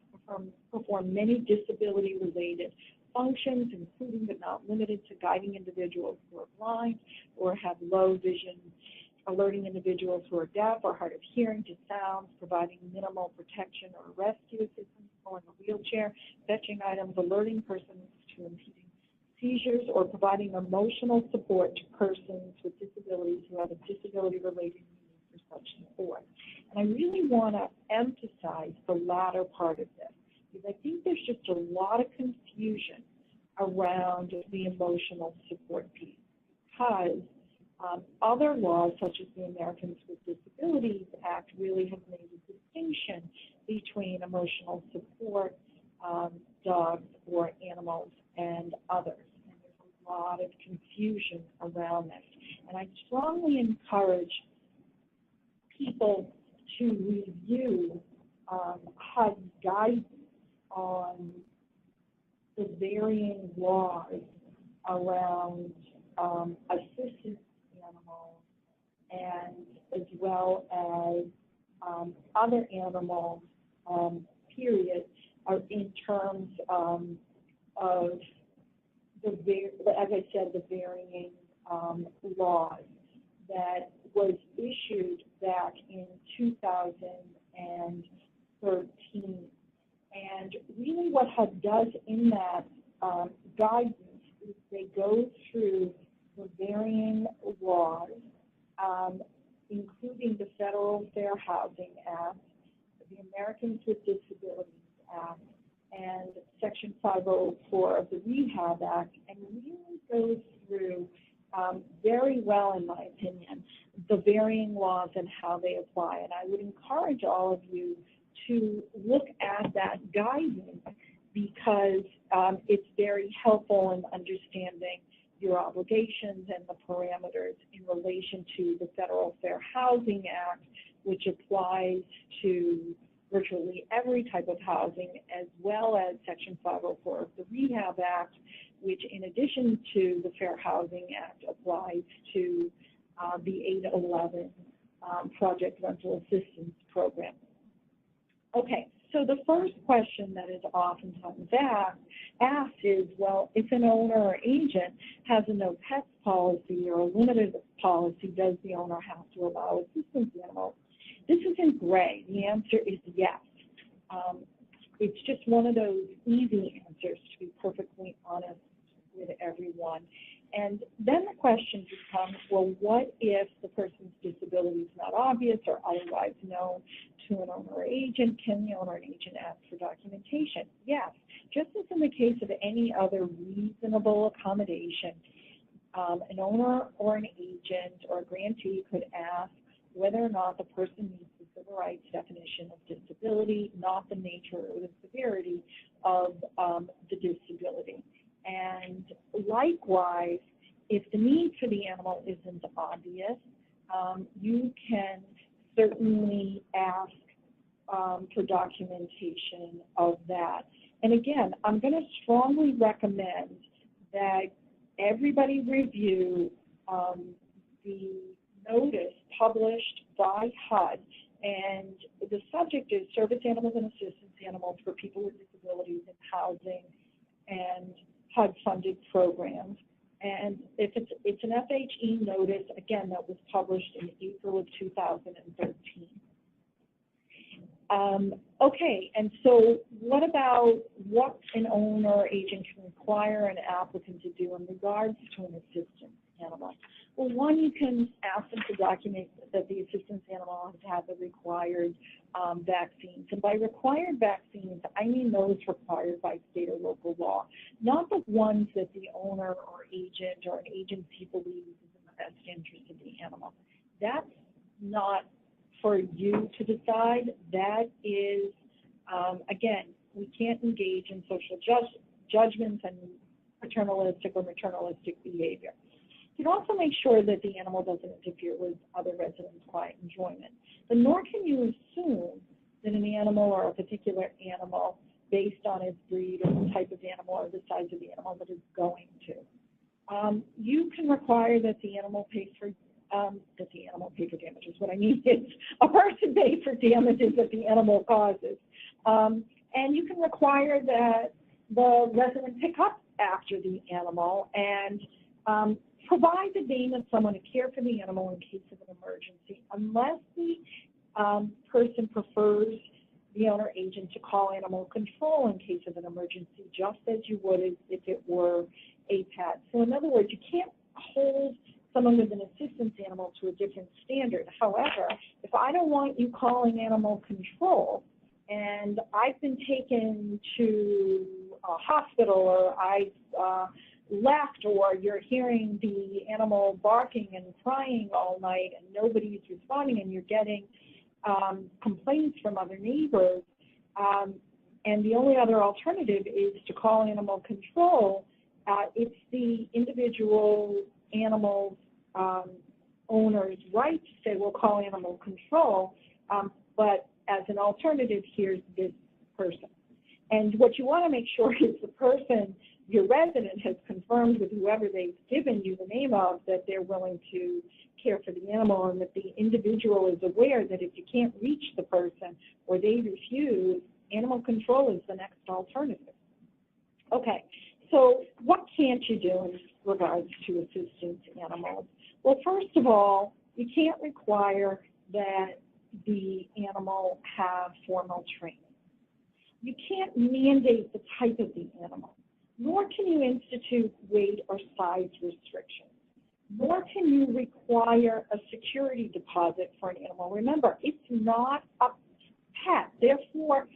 Perform many disability-related functions, including but not limited to guiding individuals who are blind or have low vision, alerting individuals who are deaf or hard of hearing to sounds, providing minimal protection or rescue assistance for in a wheelchair, fetching items, alerting persons to impeding seizures, or providing emotional support to persons with disabilities who have a disability-related need for such support. And I really want to emphasize the latter part of this, because I think there's just a lot of confusion around the emotional support piece, because other laws, such as the Americans with Disabilities Act, really have made a distinction between emotional support dogs or animals and others. And there's a lot of confusion around this. And I strongly encourage people to review HUD's guidance on the varying laws around assistance animals and as well as other animals, period, are in terms of as I said, the varying laws that was issued back in 2013. And really what HUD does in that guidance is they go through the varying laws, including the Federal Fair Housing Act, the Americans with Disabilities Act, and Section 504 of the Rehab Act, and really goes through very well, in my opinion, the varying laws and how they apply. And I would encourage all of you to look at that guidance because it's very helpful in understanding your obligations and the parameters in relation to the Federal Fair Housing Act, which applies to virtually every type of housing, as well as Section 504 of the Rehab Act, which in addition to the Fair Housing Act applies to the 811 Project Rental Assistance Program. Okay, so the first question that is oftentimes asked is, well, if an owner or agent has a no pets policy or a limited policy, does the owner have to allow assistance animals? This isn't gray. The answer is yes. It's just one of those easy answers, to be perfectly honest with everyone. And then the question becomes, well, what if the person's disability is not obvious or otherwise known to an owner or agent? Can the owner and agent ask for documentation? Yes. Just as in the case of any other reasonable accommodation, an owner or an agent or a grantee could ask whether or not the person meets the civil rights definition of disability, not the nature or the severity of the disability. And likewise, if the need for the animal isn't obvious, you can certainly ask for documentation of that. And again, I'm going to strongly recommend that everybody review the notice published by HUD, and the subject is service animals and assistance animals for people with disabilities in housing and HUD-funded programs. And if it's an FHE notice, again, that was published in April of 2013. Okay, and so what about what an owner or agent can require an applicant to do in regards to an assistance animal? Well, one, you can ask them to document that the assistance animal has had the required vaccines. And by required vaccines, I mean those required by state or local law, not the ones that the owner or agent or an agency believes is in the best interest of the animal. That's not for you to decide. That is, again, we can't engage in social judgments and paternalistic or maternalistic behavior. You can also make sure that the animal doesn't interfere with other residents' quiet enjoyment. But nor can you assume that an animal or a particular animal, based on its breed or the type of animal or the size of the animal, that is going to. You can require that the animal pay for damages. What I mean is a person pays for damages that the animal causes. And you can require that the resident pick up after the animal and provide the name of someone to care for the animal in case of an emergency, unless the person prefers the owner agent to call animal control in case of an emergency, just as you would if it were a pet. So in other words, you can't hold someone with an assistance animal to a different standard. However, if I don't want you calling animal control and I've been taken to a hospital or I've left, or you're hearing the animal barking and crying all night and nobody's responding and you're getting complaints from other neighbors, and the only other alternative is to call animal control, it's the individual animal's owner's right to say, we'll call animal control, but as an alternative, here's this person. And what you want to make sure is the person, your resident, has confirmed with whoever they've given you the name of that they're willing to care for the animal, and that the individual is aware that if you can't reach the person or they refuse, animal control is the next alternative. Okay, so what can't you do in regards to assistance animals? Well, first of all, you can't require that the animal have formal training. You can't mandate the type of the animal, nor can you institute weight or size restrictions, nor can you require a security deposit for an animal. Remember, it's not a pet. Therefore,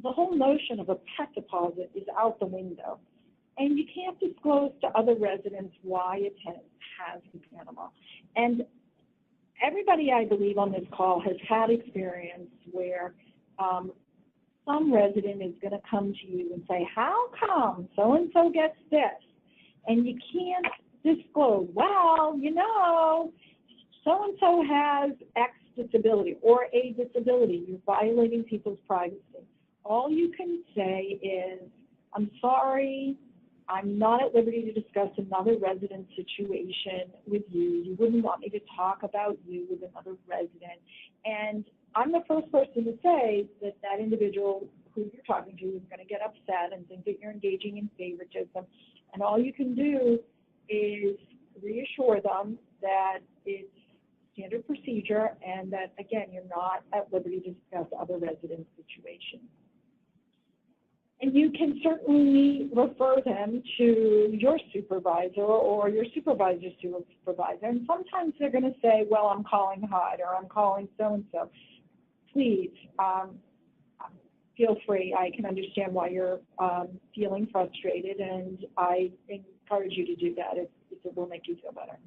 the whole notion of a pet deposit is out the window. And you can't disclose to other residents why a tenant has an animal. And everybody, I believe, on this call has had experience where some resident is going to come to you and say, how come so-and-so gets this? And you can't disclose, well, you know, so-and-so has X disability or a disability. You're violating people's privacy. All you can say is, I'm sorry, I'm not at liberty to discuss another resident situation with you. You wouldn't want me to talk about you with another resident. And I'm the first person to say that that individual who you're talking to is going to get upset and think that you're engaging in favoritism. And all you can do is reassure them that it's standard procedure and that, again, you're not at liberty to discuss other resident situations. And you can certainly refer them to your supervisor or your supervisor's supervisor. And sometimes they're going to say, well, I'm calling HUD or I'm calling so-and-so. Please feel free. I can understand why you're feeling frustrated, and I encourage you to do that if it will make you feel better.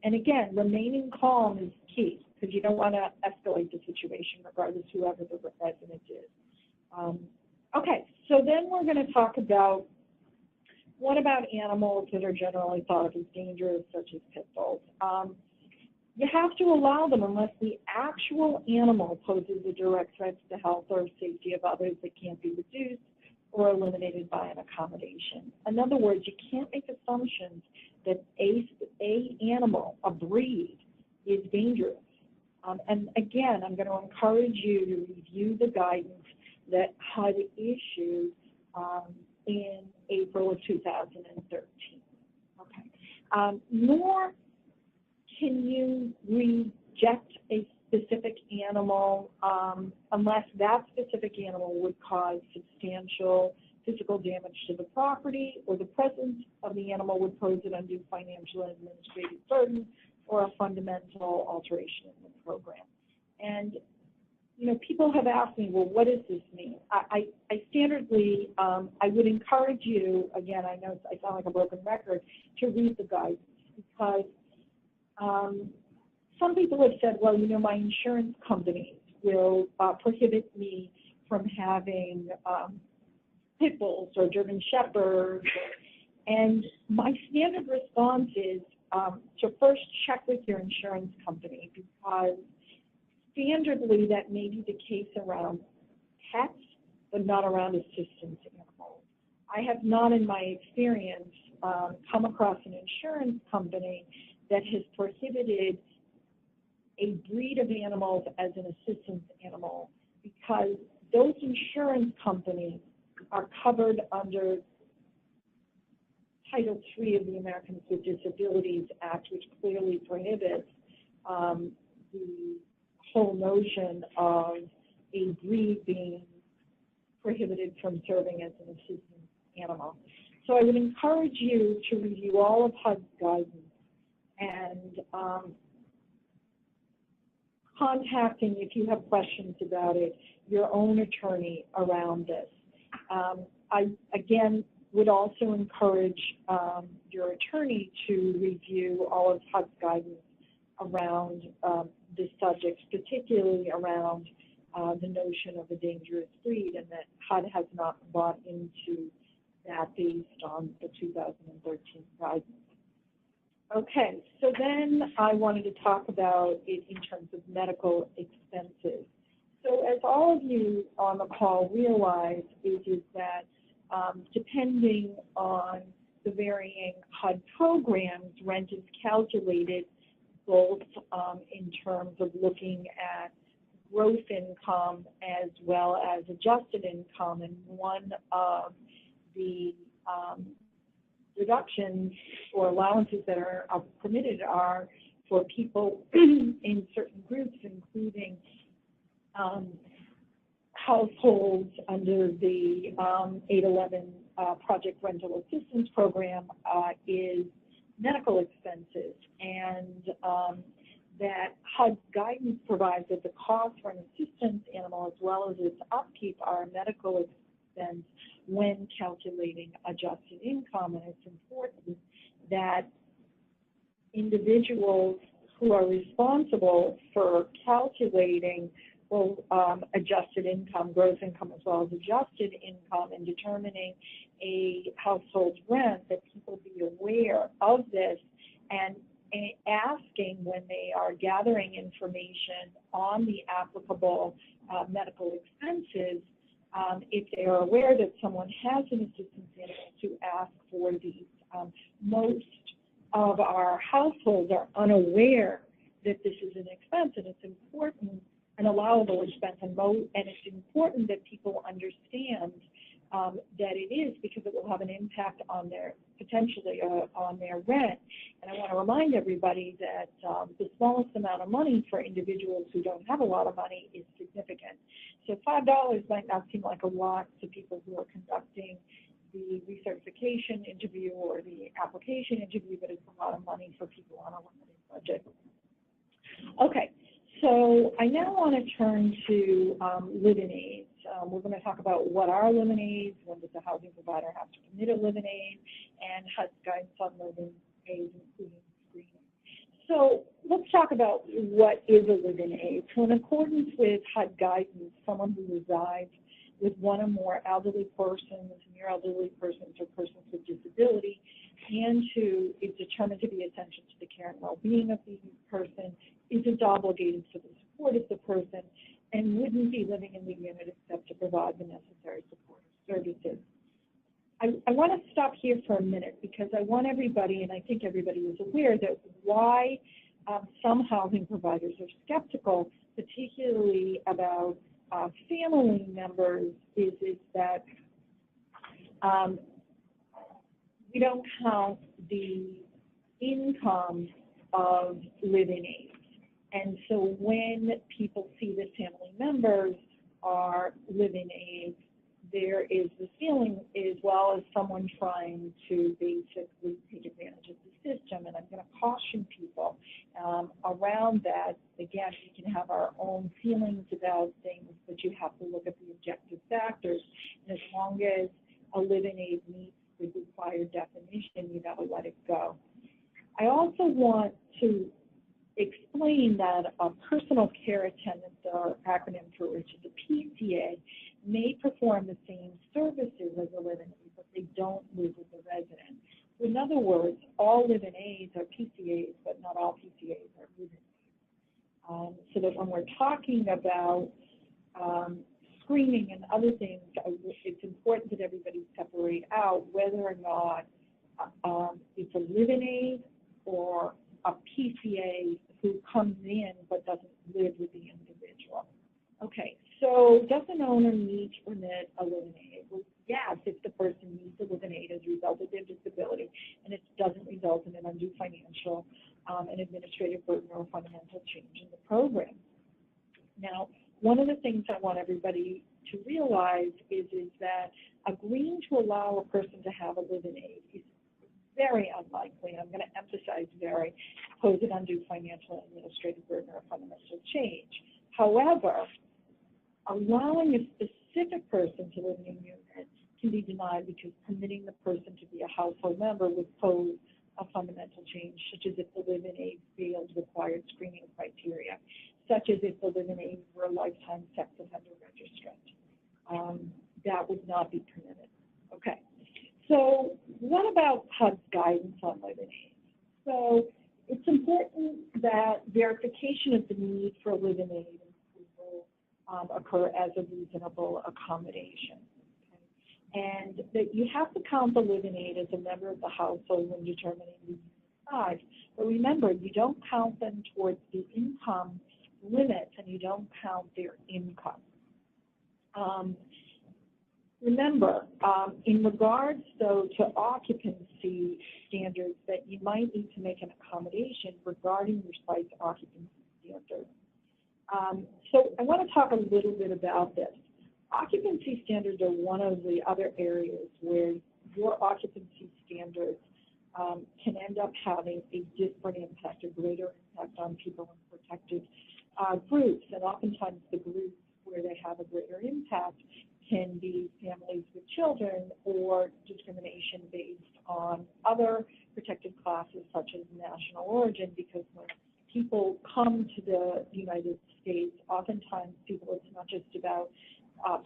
And again, remaining calm is key because you don't want to escalate the situation regardless whoever the resident is. Okay, so then we're going to talk about what about animals that are generally thought of as dangerous, such as pit bulls. You have to allow them unless the actual animal poses a direct threat to the health or safety of others that can't be reduced or eliminated by an accommodation. In other words, you can't make assumptions that a animal, a breed, is dangerous. And again, I'm going to encourage you to review the guidance that HUD issued in April of 2013. Okay. Nor can you reject a specific animal unless that specific animal would cause substantial physical damage to the property, or the presence of the animal would pose an undue financial and administrative burden or a fundamental alteration in the program. And you know, people have asked me, well, what does this mean? I standardly, I would encourage you, again, I know I sound like a broken record, to read the guidance, because some people have said, well, you know, my insurance company will prohibit me from having pit bulls or German shepherds. And my standard response is to first check with your insurance company, because standardly that may be the case around pets, but not around assistance animals. I have not, in my experience, come across an insurance company that has prohibited a breed of animals as an assistance animal, because those insurance companies are covered under Title III of the Americans with Disabilities Act, which clearly prohibits the whole notion of a breed being prohibited from serving as an assistance animal. So I would encourage you to review all of HUD's guidance and contacting, if you have questions about it, your own attorney around this. I, again, would also encourage your attorney to review all of HUD's guidance around this subject, particularly around the notion of a dangerous breed, and that HUD has not bought into that based on the 2013 guidance. Okay, so then I wanted to talk about it in terms of medical expenses. So as all of you on the call realize, is that depending on the varying HUD programs, rent is calculated both in terms of looking at gross income as well as adjusted income, and one of the deductions or allowances that are permitted are for people in certain groups, including households under the 811 Project Rental Assistance Program is medical expenses, and that HUD guidance provides that the cost for an assistance animal as well as its upkeep are a medical expense when calculating adjusted income. And it's important that individuals who are responsible for calculating both adjusted income, gross income, as well as adjusted income, and determining a household's rent, that people be aware of this and asking when they are gathering information on the applicable medical expenses, if they are aware that someone has an assistance animal, to ask for these. Most of our households are unaware that this is an expense, and it's important, an allowable expense, and it's important that people understand that it is, because it will have an impact on their, potentially on their rent. And I want to remind everybody that the smallest amount of money for individuals who don't have a lot of money is significant. So $5 might not seem like a lot to people who are conducting the recertification interview or the application interview, but it's a lot of money for people on a limited budget. Okay, so I now want to turn to live-in aids. We're going to talk about what are live-in aids, when does the housing provider have to permit a live-in aid, and HUD's guidance on live-in aids, including screening. So let's talk about what is a live-in aid. So in accordance with HUD guidance, someone who resides with one or more elderly persons, near elderly persons, or persons with disability, and who is determined to be essential to the care and well-being of the person, is obligated for the support of the person, and wouldn't be living in the unit except to provide the necessary support services. I want to stop here for a minute, because I want everybody, and I think everybody is aware, that why some housing providers are skeptical, particularly about family members, is that we don't count the income of live-in aids. And so when people see that family members are live-in aids, there is the feeling, as well as someone trying to basically take advantage of the system. And I'm going to caution people around that. Again, we can have our own feelings about things, but you have to look at the objective factors. And as long as a live-in aid meets the required definition, you got to let it go. I also want to explain that a personal care attendant, or acronym for which is a PCA, may perform the same services as a live-in aid, but they don't live with the resident. So in other words, all live-in aids are PCAs, but not all PCAs are live-in aids. So that when we're talking about screening and other things, it's important that everybody separate out whether or not it's a live-in aid or a PCA who comes in but doesn't live with the individual. Okay, so does an owner need to permit a live-in aid? Well, yes, if the person needs a live-in aid as a result of their disability and it doesn't result in an undue financial and administrative burden or fundamental change in the program. Now, one of the things I want everybody to realize is that agreeing to allow a person to have a live-in aid is very unlikely, and I'm going to emphasize very, pose an undue financial and administrative burden or fundamental change. However, allowing a specific person to live in a unit can be denied because permitting the person to be a household member would pose a fundamental change, such as if the live-in aid failed required screening criteria, such as if the live-in aid were a lifetime sex offender registrant. That would not be permitted. Okay. So what about HUD's guidance on live-in aids? So it's important that verification of the need for a live-in aid and approval occur as a reasonable accommodation. And that you have to count the live-in aid as a member of the household when determining the unit size. But remember, you don't count them towards the income limits, and you don't count their income. Remember, in regards, though, to occupancy standards, that you might need to make an accommodation regarding your site's occupancy standards. So I want to talk a little bit about this. Occupancy standards are one of the other areas where your occupancy standards can end up having a different impact, a greater impact on people in protected groups. And oftentimes the groups where they have a greater impact can be families with children or discrimination based on other protected classes such as national origin, because when people come to the United States, oftentimes it's not just about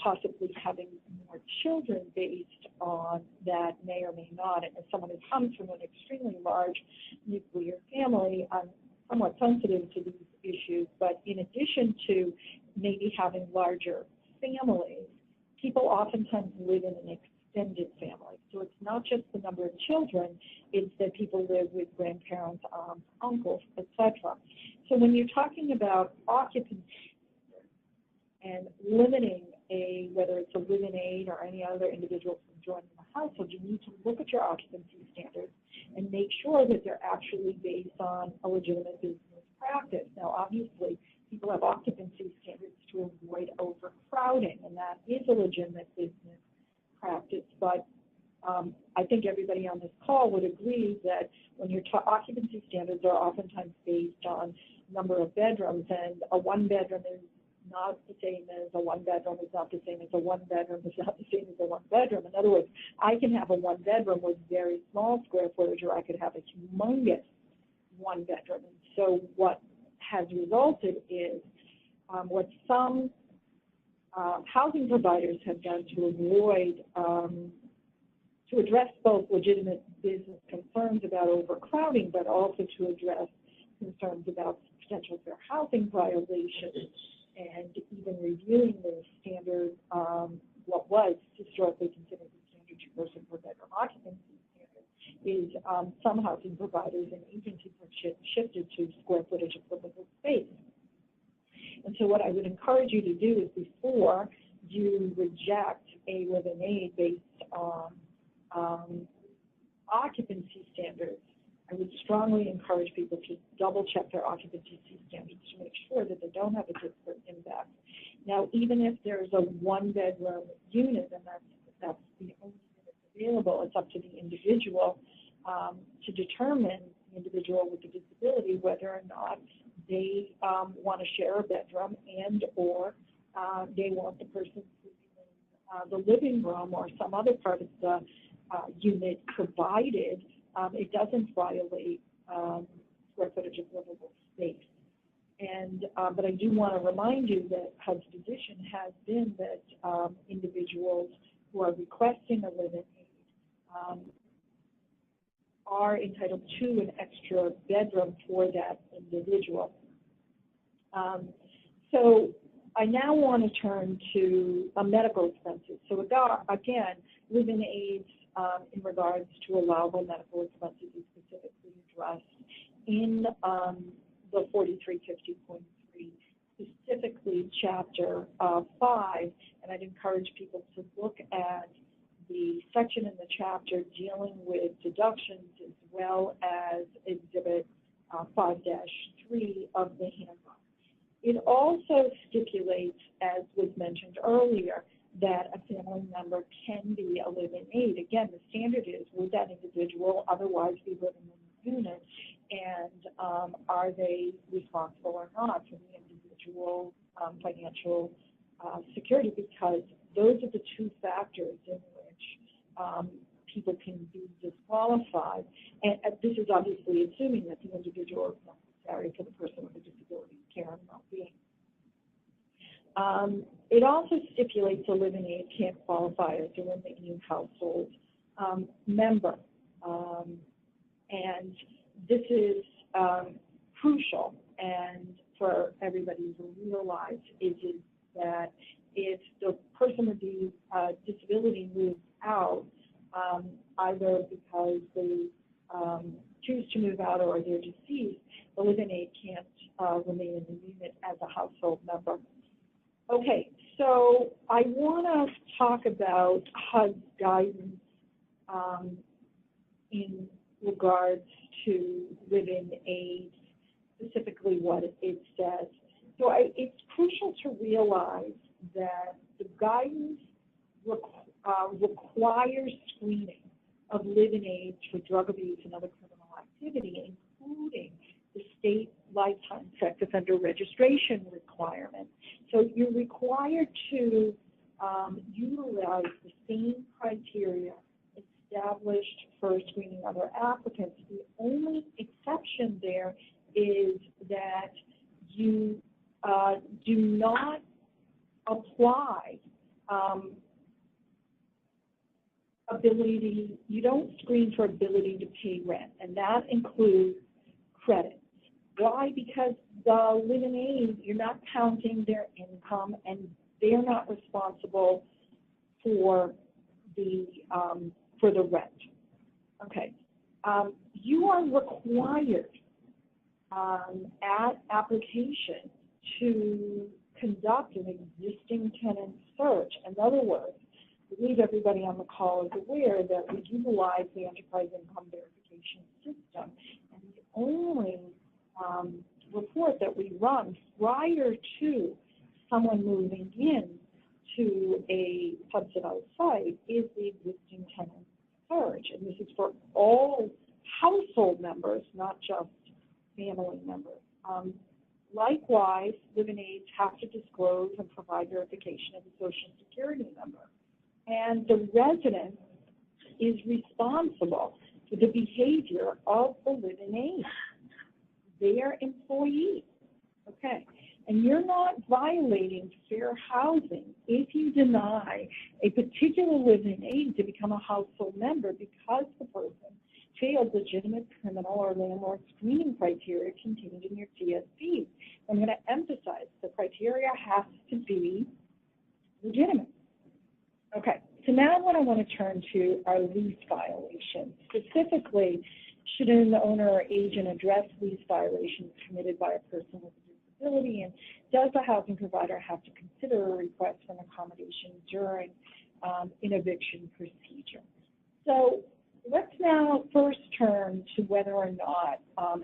possibly having more children based on that may or may not. And as someone who comes from an extremely large nuclear family, I'm somewhat sensitive to these issues, but in addition to maybe having larger families, people oftentimes live in an extended family. So it's not just the number of children, it's that people live with grandparents, aunts, uncles, etc. So when you're talking about occupancy and limiting whether it's a live-in aid or any other individual from joining the household, you need to look at your occupancy standards and make sure that they're actually based on a legitimate business practice. Now, obviously, people have occupancy standards to avoid overcrowding, and that is a legitimate business practice. But I think everybody on this call would agree that when your occupancy standards are oftentimes based on number of bedrooms, and a one-bedroom is not the same as a one-bedroom, is not the same as a one-bedroom, is not the same as a one-bedroom. In other words, I can have a one-bedroom with very small square footage, or I could have a humongous one-bedroom. And so what has resulted is what some housing providers have done to avoid, to address both legitimate business concerns about overcrowding, but also to address concerns about potential fair housing violations, and even reviewing the standard, what was historically considered the standard 2-person per bedroom occupancy standard, is some housing providers and agencies have shifted to square footage of livable space. And so what I would encourage you to do is, before you reject a live-in aid based on occupancy standards, I would strongly encourage people to double-check their occupancy standards to make sure that they don't have a disparate impact. Now, even if there's a one-bedroom unit, and that's the only unit available, it's up to the individual to determine, the individual with the disability, whether or not they want to share a bedroom, and or they want the person in the living room or some other part of the unit, provided it doesn't violate square footage of livable space. And but I do want to remind you that HUD's position has been that individuals who are requesting a live-in aid are entitled to an extra bedroom for that individual. So I now want to turn to medical expenses. So again, live-in aids in regards to allowable medical expenses is specifically addressed in the 4350.3, specifically Chapter 5, and I'd encourage people to look at the section in the chapter dealing with deductions, as well as Exhibit 5-3 of the handbook. It also stipulates, as was mentioned earlier, that a family member can be a live-in aid. Again, the standard is, would that individual otherwise be living in the unit, and are they responsible or not for the individual's financial security, because those are the two factors in which people can be disqualified. And this is obviously assuming that the individual is necessary for the person with a disability care and well-being. It also stipulates a live-in aid can't qualify as a remaining household member. And this is crucial, and for everybody to realize, it is that if the person with the disability moves out, either because they choose to move out or they're deceased, the live-in aide can't remain in the unit as a household member. Okay, so I want to talk about HUD's guidance in regards to live-in aides, specifically what it says. So it's crucial to realize that the guidance requires screening of live-in aides for drug abuse and other criminal activity, including the state lifetime sex offender registration requirement. So you're required to utilize the same criteria established for screening other applicants. The only exception there is that you do not apply you don't screen for ability to pay rent, and that includes credit. Why? Because the live-in aide, you're not counting their income, and they're not responsible for the rent. Okay. You are required at application to conduct an existing tenant search. In other words, I believe everybody on the call is aware that we utilize the enterprise income verification system, and the only report that we run prior to someone moving in to a subsidized site is the existing tenant search, and this is for all household members, not just family members. Likewise, live-in aides have to disclose and provide verification of a Social Security number. And the resident is responsible for the behavior of the live-in aide, their employee. Okay. And you're not violating fair housing if you deny a particular live-in aide to become a household member because the person failed legitimate criminal or landlord screening criteria contained in your TSP. I'm going to emphasize the criteria has to be legitimate. Okay, so now what I want to turn to are lease violations. Specifically, should an owner or agent address lease violations committed by a person with a disability, and does the housing provider have to consider a request for an accommodation during an eviction procedure? So let's now first turn to whether or not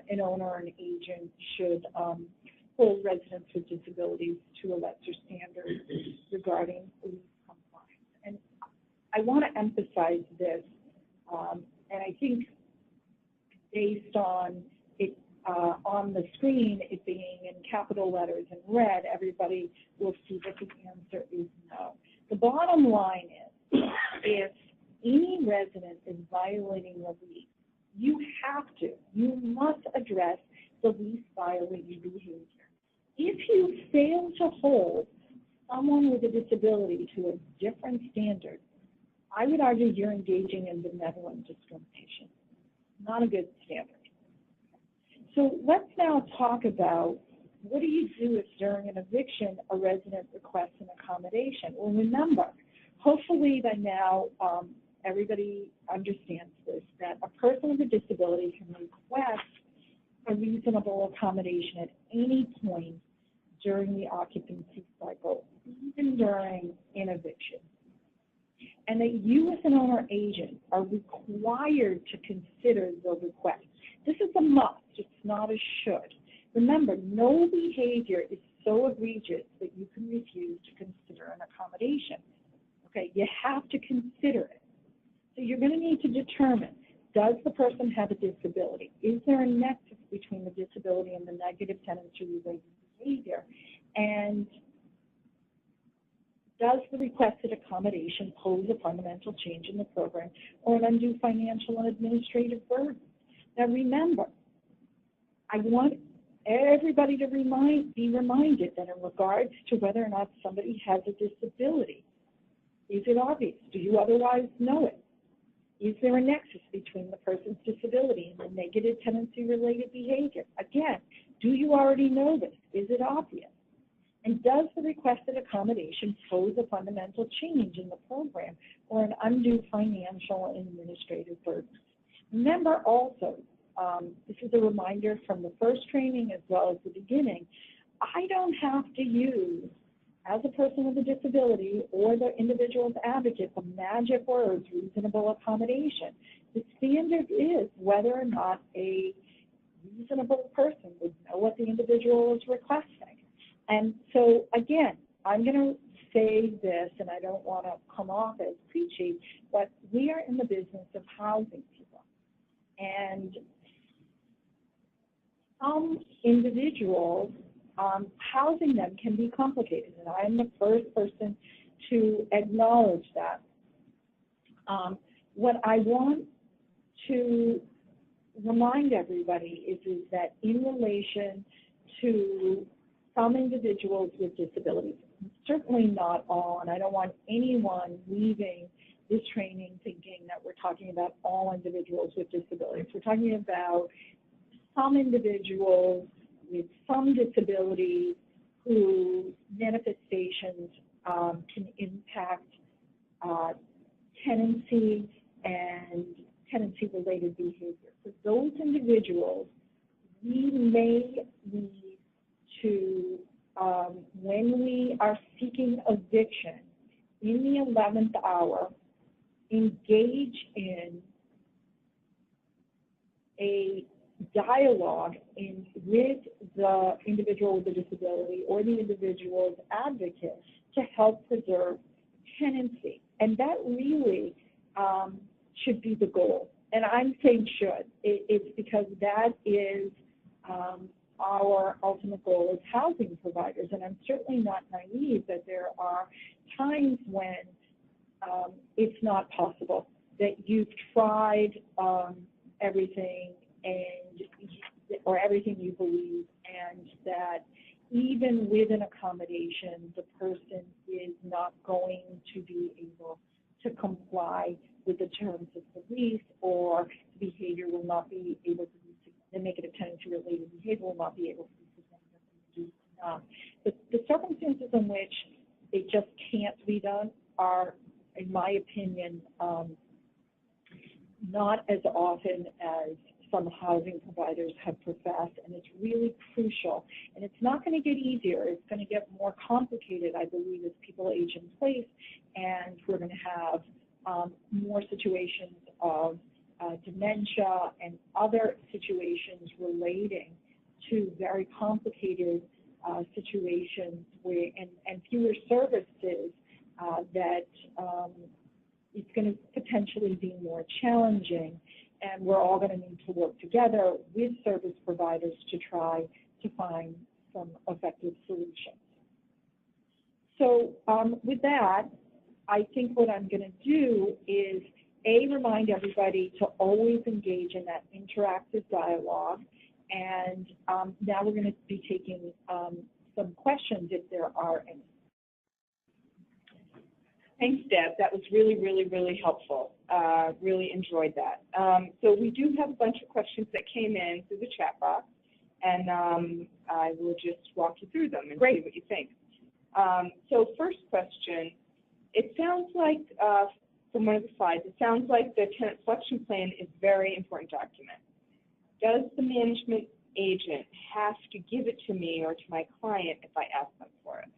an owner or an agent should hold residents with disabilities to a lesser standard regarding lease compliance. And I want to emphasize this, and I think based on it on the screen, it being in capital letters in red, everybody will see that the answer is no. The bottom line is, if any resident is violating the lease, you must address the lease violating behavior. If you fail to hold someone with a disability to a different standard, I would argue you're engaging in benevolent discrimination. Not a good standard. So let's now talk about what do you do if during an eviction a resident requests an accommodation? Well, remember, hopefully by now everybody understands this, that a person with a disability can request a reasonable accommodation at any point during the occupancy cycle, even during an eviction. And that you as an owner agent are required to consider the request. This is a must, it's not a should. Remember, no behavior is so egregious that you can refuse to consider an accommodation. Okay, you have to consider it. So you're going to need to determine, does the person have a disability? Is there a nexus between the disability and the negative tenancy-related behavior? And does the requested accommodation pose a fundamental change in the program or an undue financial and administrative burden? Now remember, I want everybody to be reminded that in regards to whether or not somebody has a disability, is it obvious? Do you otherwise know it? Is there a nexus between the person's disability and the negative tenancy-related behavior? Again, do you already know this? Is it obvious? And does the requested accommodation pose a fundamental change in the program or an undue financial and administrative burden? Remember also, this is a reminder from the first training as well as the beginning, I don't have to use, as a person with a disability or the individual's advocate, the magic words, reasonable accommodation. The standard is whether or not a reasonable person would know what the individual is requesting. And so, again, I'm going to say this, and I don't want to come off as preachy, but we are in the business of housing people. And some individuals, housing them can be complicated, and I'm the first person to acknowledge that. What I want to remind everybody is that in relation to some individuals with disabilities, certainly not all, and I don't want anyone leaving this training thinking that we're talking about all individuals with disabilities. We're talking about some individuals with some disabilities whose manifestations can impact tenancy and tenancy-related behavior. For those individuals, we may need to, when we are seeking eviction in the 11th hour, engage in a dialogue with the individual with the disability or the individual's advocate to help preserve tenancy. And that really should be the goal. And I'm saying should. It's because that is our ultimate goal as housing providers. And I'm certainly not naive that there are times when it's not possible, that you've tried everything or everything you believe, and that even with an accommodation, the person is not going to be able to comply with the terms of the lease, or the behavior will not be able to be, the negative tenancy-related behavior will not be able to be presented. The circumstances in which it just can't be done are, in my opinion, not as often as some housing providers have professed, and it's really crucial. And it's not going to get easier. It's going to get more complicated, I believe, as people age in place, and we're going to have more situations of dementia and other situations relating to very complicated situations where, and fewer services that it's going to potentially be more challenging. And we're all going to need to work together with service providers to try to find some effective solutions. So with that, I think what I'm going to do is, remind everybody to always engage in that interactive dialogue. And now we're going to be taking some questions if there are any. Thanks, Deb. That was really, really, really helpful. Really enjoyed that. So we do have a bunch of questions that came in through the chat box, and I will just walk you through them and see what you think. So first question, it sounds like, from one of the slides, it sounds like the tenant selection plan is a very important document. Does the management agent have to give it to me or to my client if I ask them for it?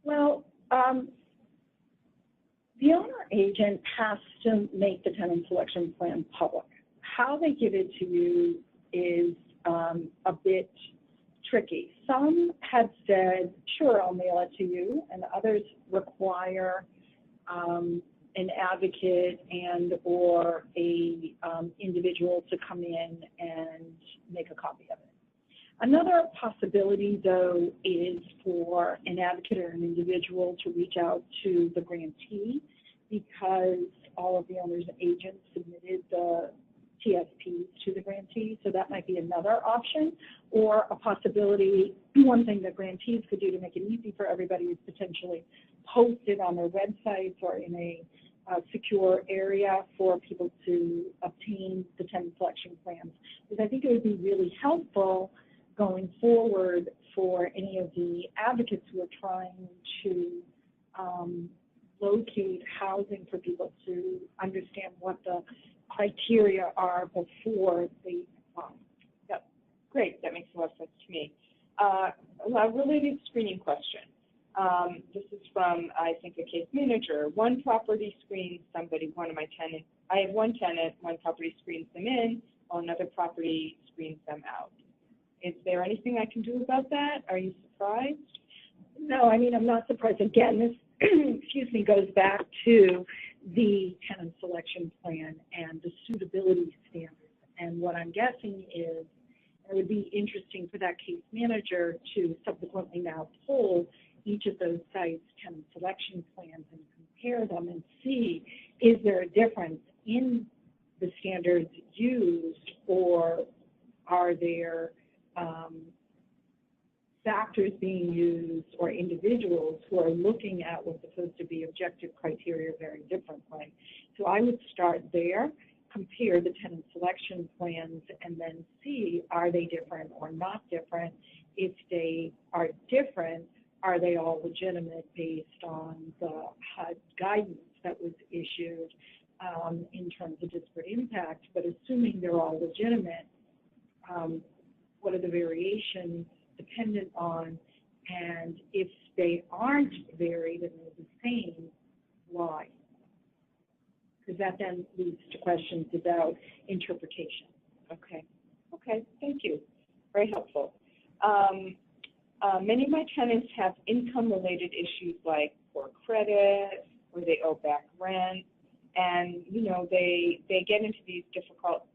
Well, the owner agent has to make the tenant selection plan public. How they give it to you is a bit tricky. Some have said, sure, I'll mail it to you, and others require an advocate and or a individual to come in and make a copy of it. Another possibility, though, is for an advocate or an individual to reach out to the grantee, because all of the owner's agents submitted the TSPs to the grantee, so that might be another option. Or a possibility, one thing that grantees could do to make it easy for everybody is potentially post it on their websites or in a secure area for people to obtain the tenant selection plans. Because I think it would be really helpful going forward for any of the advocates who are trying to locate housing for people to understand what the criteria are before they Yep. Great. That makes a lot of sense to me. A related screening question. This is from, I think, a case manager. One property screens somebody, one of my tenants. I have one tenant, one property screens them in, while another property screens them out. Is there anything I can do about that? Are you surprised? No, I mean, I'm not surprised. Again, this, excuse me, goes back to the tenant selection plan and the suitability standards. And what I'm guessing is it would be interesting for that case manager to subsequently now pull each of those sites' tenant selection plans and compare them and see, is there a difference in the standards used, or are there factors being used or individuals who are looking at what's supposed to be objective criteria very differently. So I would start there, compare the tenant selection plans, and then see, are they different or not different? If they are different, are they all legitimate based on the HUD guidance that was issued in terms of disparate impact? But assuming they're all legitimate, what are the variations dependent on? And if they aren't varied and they're the same, why? Because that then leads to questions about interpretation. Okay. Okay. Thank you. Very helpful. Many of my tenants have income-related issues like poor credit, or they owe back rent, and you know they get into these difficult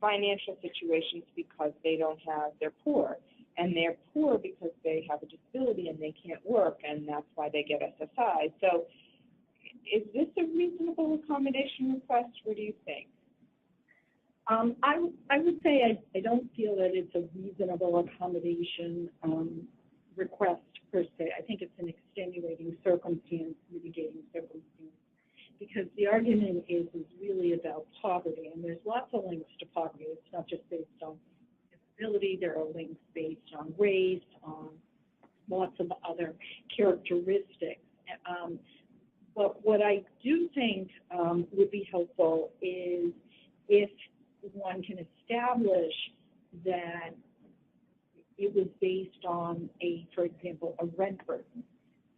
financial situations because they're poor, and they're poor because they have a disability and they can't work, and that's why they get SSI. So, is this a reasonable accommodation request? What do you think? I would say I don't feel that it's a reasonable accommodation request per se. I think it's an extenuating circumstance, mitigating circumstance, because the argument is really about poverty, and there's lots of links to poverty. It's not just based on disability. There are links based on race, on lots of other characteristics. But what I do think would be helpful is if one can establish that it was based on for example, a rent burden.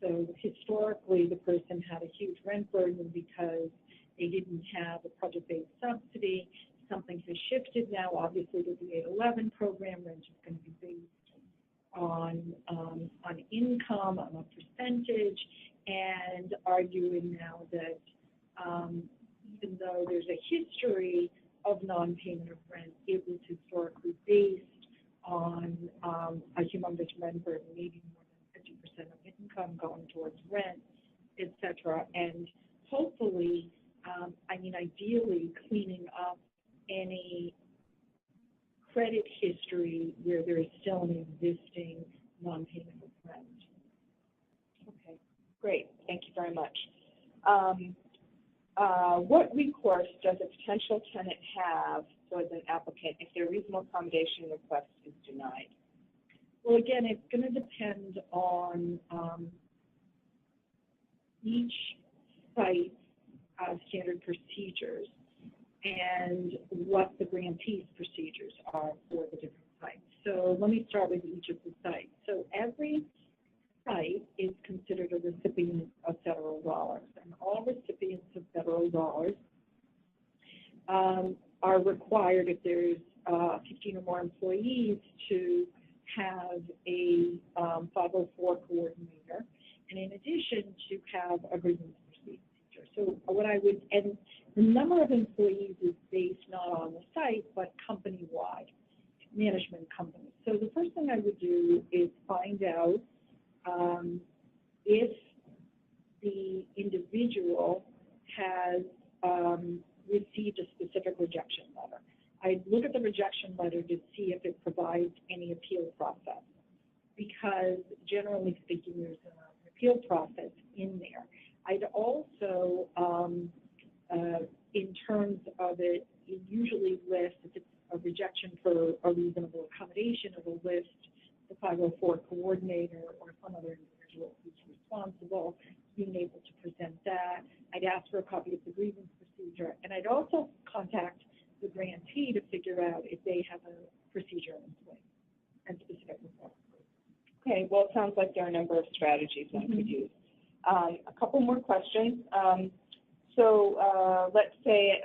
So historically, the person had a huge rent burden because they didn't have a project-based subsidy. Something has shifted now, obviously, to the 811 program. Rent is going to be based on income, on a percentage, and arguing now that even though there's a history of non-payment of rent, it was historically based on a humongous rent burden, maybe more than 50% of income going towards rent, et cetera. And hopefully, ideally cleaning up any credit history where there is still an existing non-payment of rent. Okay, great. Thank you very much. What recourse does a potential tenant have towards an applicant if their reasonable accommodation request is denied? Well, again, it's going to depend on each site's standard procedures and what the grantee's procedures are for the different sites. So let me start with each of the sites. So every site is considered a recipient of federal dollars, and all recipients of federal dollars are required, if there's 15 or more employees, to have a 504 coordinator, and in addition to have a grievance procedure. So and the number of employees is based not on the site, but company-wide, management company. So the first thing I would do is find out if the individual has received a specific rejection letter. I'd look at the rejection letter to see if it provides any appeal process, because generally speaking, there's an appeal process in there. I'd also, in terms of it usually lists, if it's a rejection for a reasonable accommodation, it will list the 504 coordinator reasonable, being able to present that. I'd ask for a copy of the grievance procedure, and I'd also contact the grantee to figure out if they have a procedure in place and specific requirements. Okay, well, it sounds like there are a number of strategies one could use. A couple more questions. Let's say,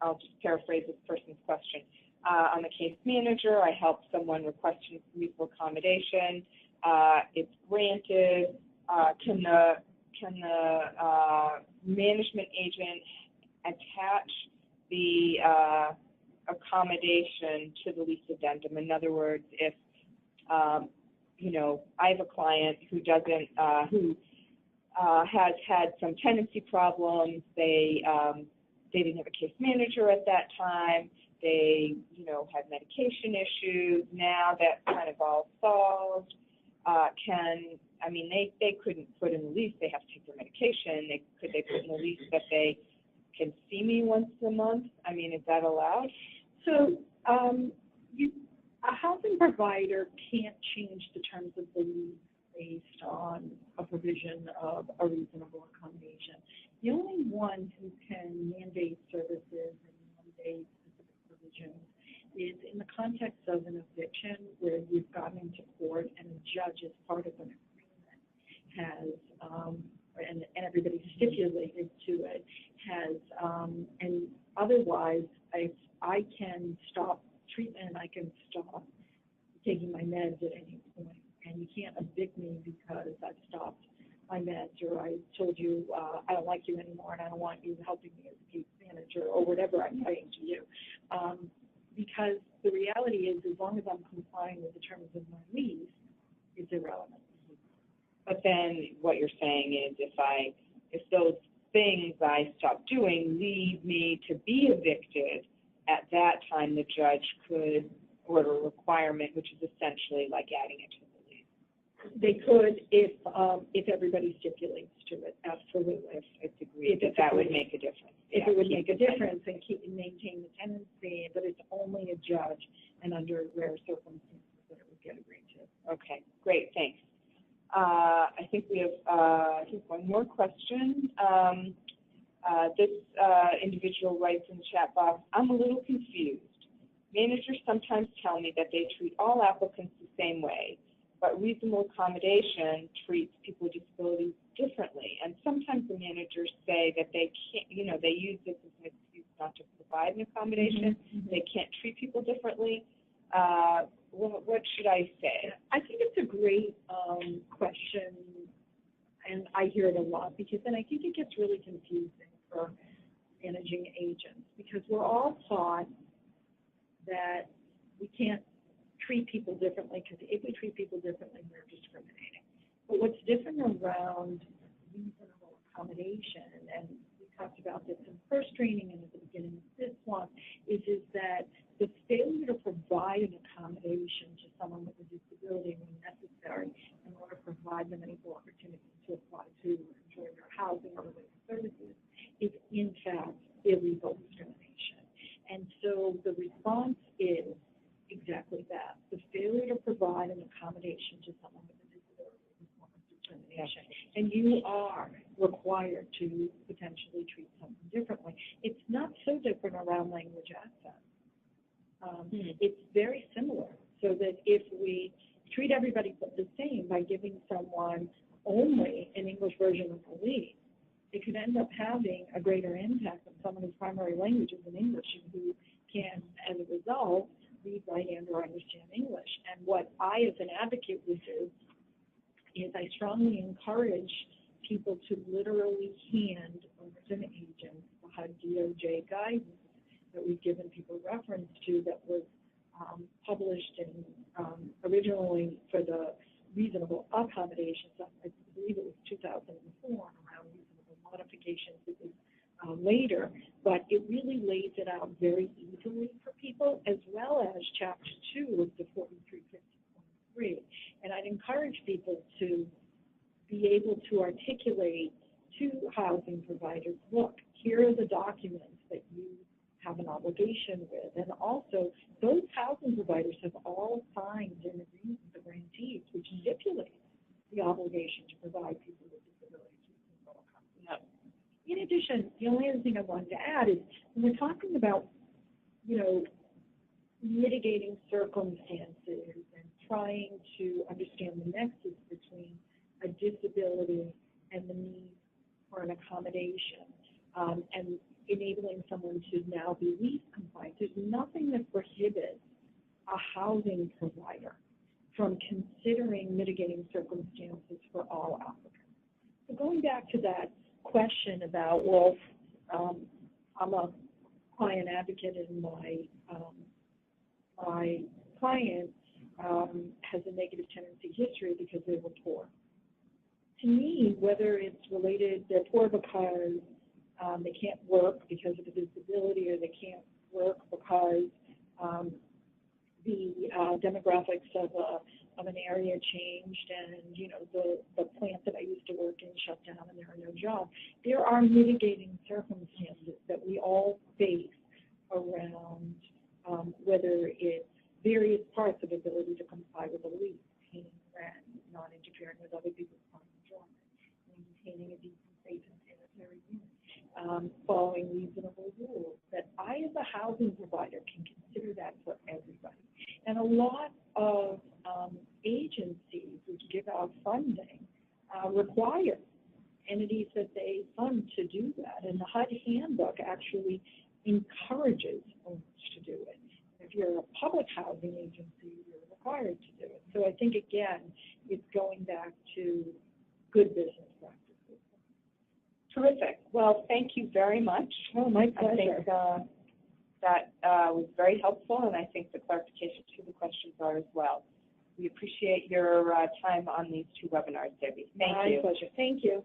I'll just paraphrase this person's question. I'm a case manager. I help someone request reasonable accommodation. It's granted. Can the management agent attach the accommodation to the lease addendum? In other words, if you know, I have a client who doesn't, who has had some tenancy problems. They didn't have a case manager at that time. They, you know, had medication issues. Now that's kind of all solved. I mean, they couldn't put in the lease they have to take their medication. Could they put in the lease that they can see me once a month? I mean, is that allowed? So a housing provider can't change the terms of the lease based on a provision of a reasonable accommodation. The only one who can mandate services and mandate specific provisions is in the context of an eviction where you've gone into court and a judge, as part of an agreement, has, and everybody stipulated to it, has, and otherwise I can stop treatment, I can stop taking my meds at any point, and you can't evict me because I've stopped my meds, or I told you I don't like you anymore and I don't want you helping me as a case manager, or whatever I'm saying to you. Because the reality is, as long as I'm complying with the terms of my lease, it's irrelevant. But then what you're saying is if those things I stop doing lead me to be evicted, at that time the judge could order a requirement, which is essentially like adding it to the lease. They could if everybody stipulates to it, absolutely. If it's agreed that would make a difference. If it would make a difference and maintain the tenancy, but it's only a judge and under rare circumstances that it would get agreed to. Okay, great, thanks. I think we have one more question. This individual writes in the chat box, I'm a little confused. Managers sometimes tell me that they treat all applicants the same way, but reasonable accommodation treats people with disabilities differently. And sometimes the managers say that they can't, you know, they use this as an excuse not to provide an accommodation. They can't treat people differently. What should I say? I think it's a great question, and I hear it a lot, because then I think it gets really confusing for managing agents, because we're all taught that we can't treat people differently, because if we treat people differently, we're discriminating. But what's different around reasonable accommodation, and we talked about this in first training and at the beginning of this one, is that the failure to provide an accommodation to someone with a disability when necessary in order to provide them an equal opportunity to apply to enjoy their housing or related services is in fact illegal discrimination. And so the response is exactly that. The failure to provide an accommodation to someone with a disability is a form of discrimination. And you are required to potentially treat someone differently. It's not so different around language access. It's very similar, so that if we treat everybody the same by giving someone only an English version of the lease, it could end up having a greater impact on someone whose primary language is in English and who can, as a result, read, write, and or understand English. And what I, as an advocate, would do is I strongly encourage people to literally hand over to an agent the HUD DOJ guidance that we've given people reference to, that was published in, originally for the reasonable accommodations. I believe it was 2004, around reasonable modifications. It was later, but it really lays it out very easily for people, as well as Chapter 2 of the 4350.3. And I'd encourage people to be able to articulate to housing providers, look, here are the documents that you have an obligation with. And also, those housing providers have all signed an agreement with the grantees, which stipulates the obligation to provide people with disabilities with reasonable accommodation. Yep. In addition, the only other thing I wanted to add is when we're talking about, mitigating circumstances and trying to understand the nexus between a disability and the need for an accommodation, and enabling someone to now be lease compliant, there's nothing that prohibits a housing provider from considering mitigating circumstances for all applicants. So going back to that question about, well, I'm a client advocate and my client has a negative tenancy history because they were poor. To me, whether it's related, they're poor because they can't work because of a disability, or they can't work because the demographics of an area changed, and the plant that I used to work in shut down and there are no jobs. There are mitigating circumstances that we all face around whether it's various parts of ability to comply with a lease, paying rent, not interfering with other people's enjoyment, maintaining a decent, safe, and sanitary unit, following reasonable rules. That I, as a housing provider, can consider that for everybody. And a lot of agencies which give out funding require entities that they fund to do that. And the HUD handbook actually encourages owners to do it. If you're a public housing agency, you're required to do it. So I think, again, it's going back to good business practices. Terrific. Well, thank you very much. Oh, my pleasure. I think that was very helpful, and I think the clarifications to the questions are as well. We appreciate your time on these two webinars, Debbie. Thank you. My pleasure. Thank you.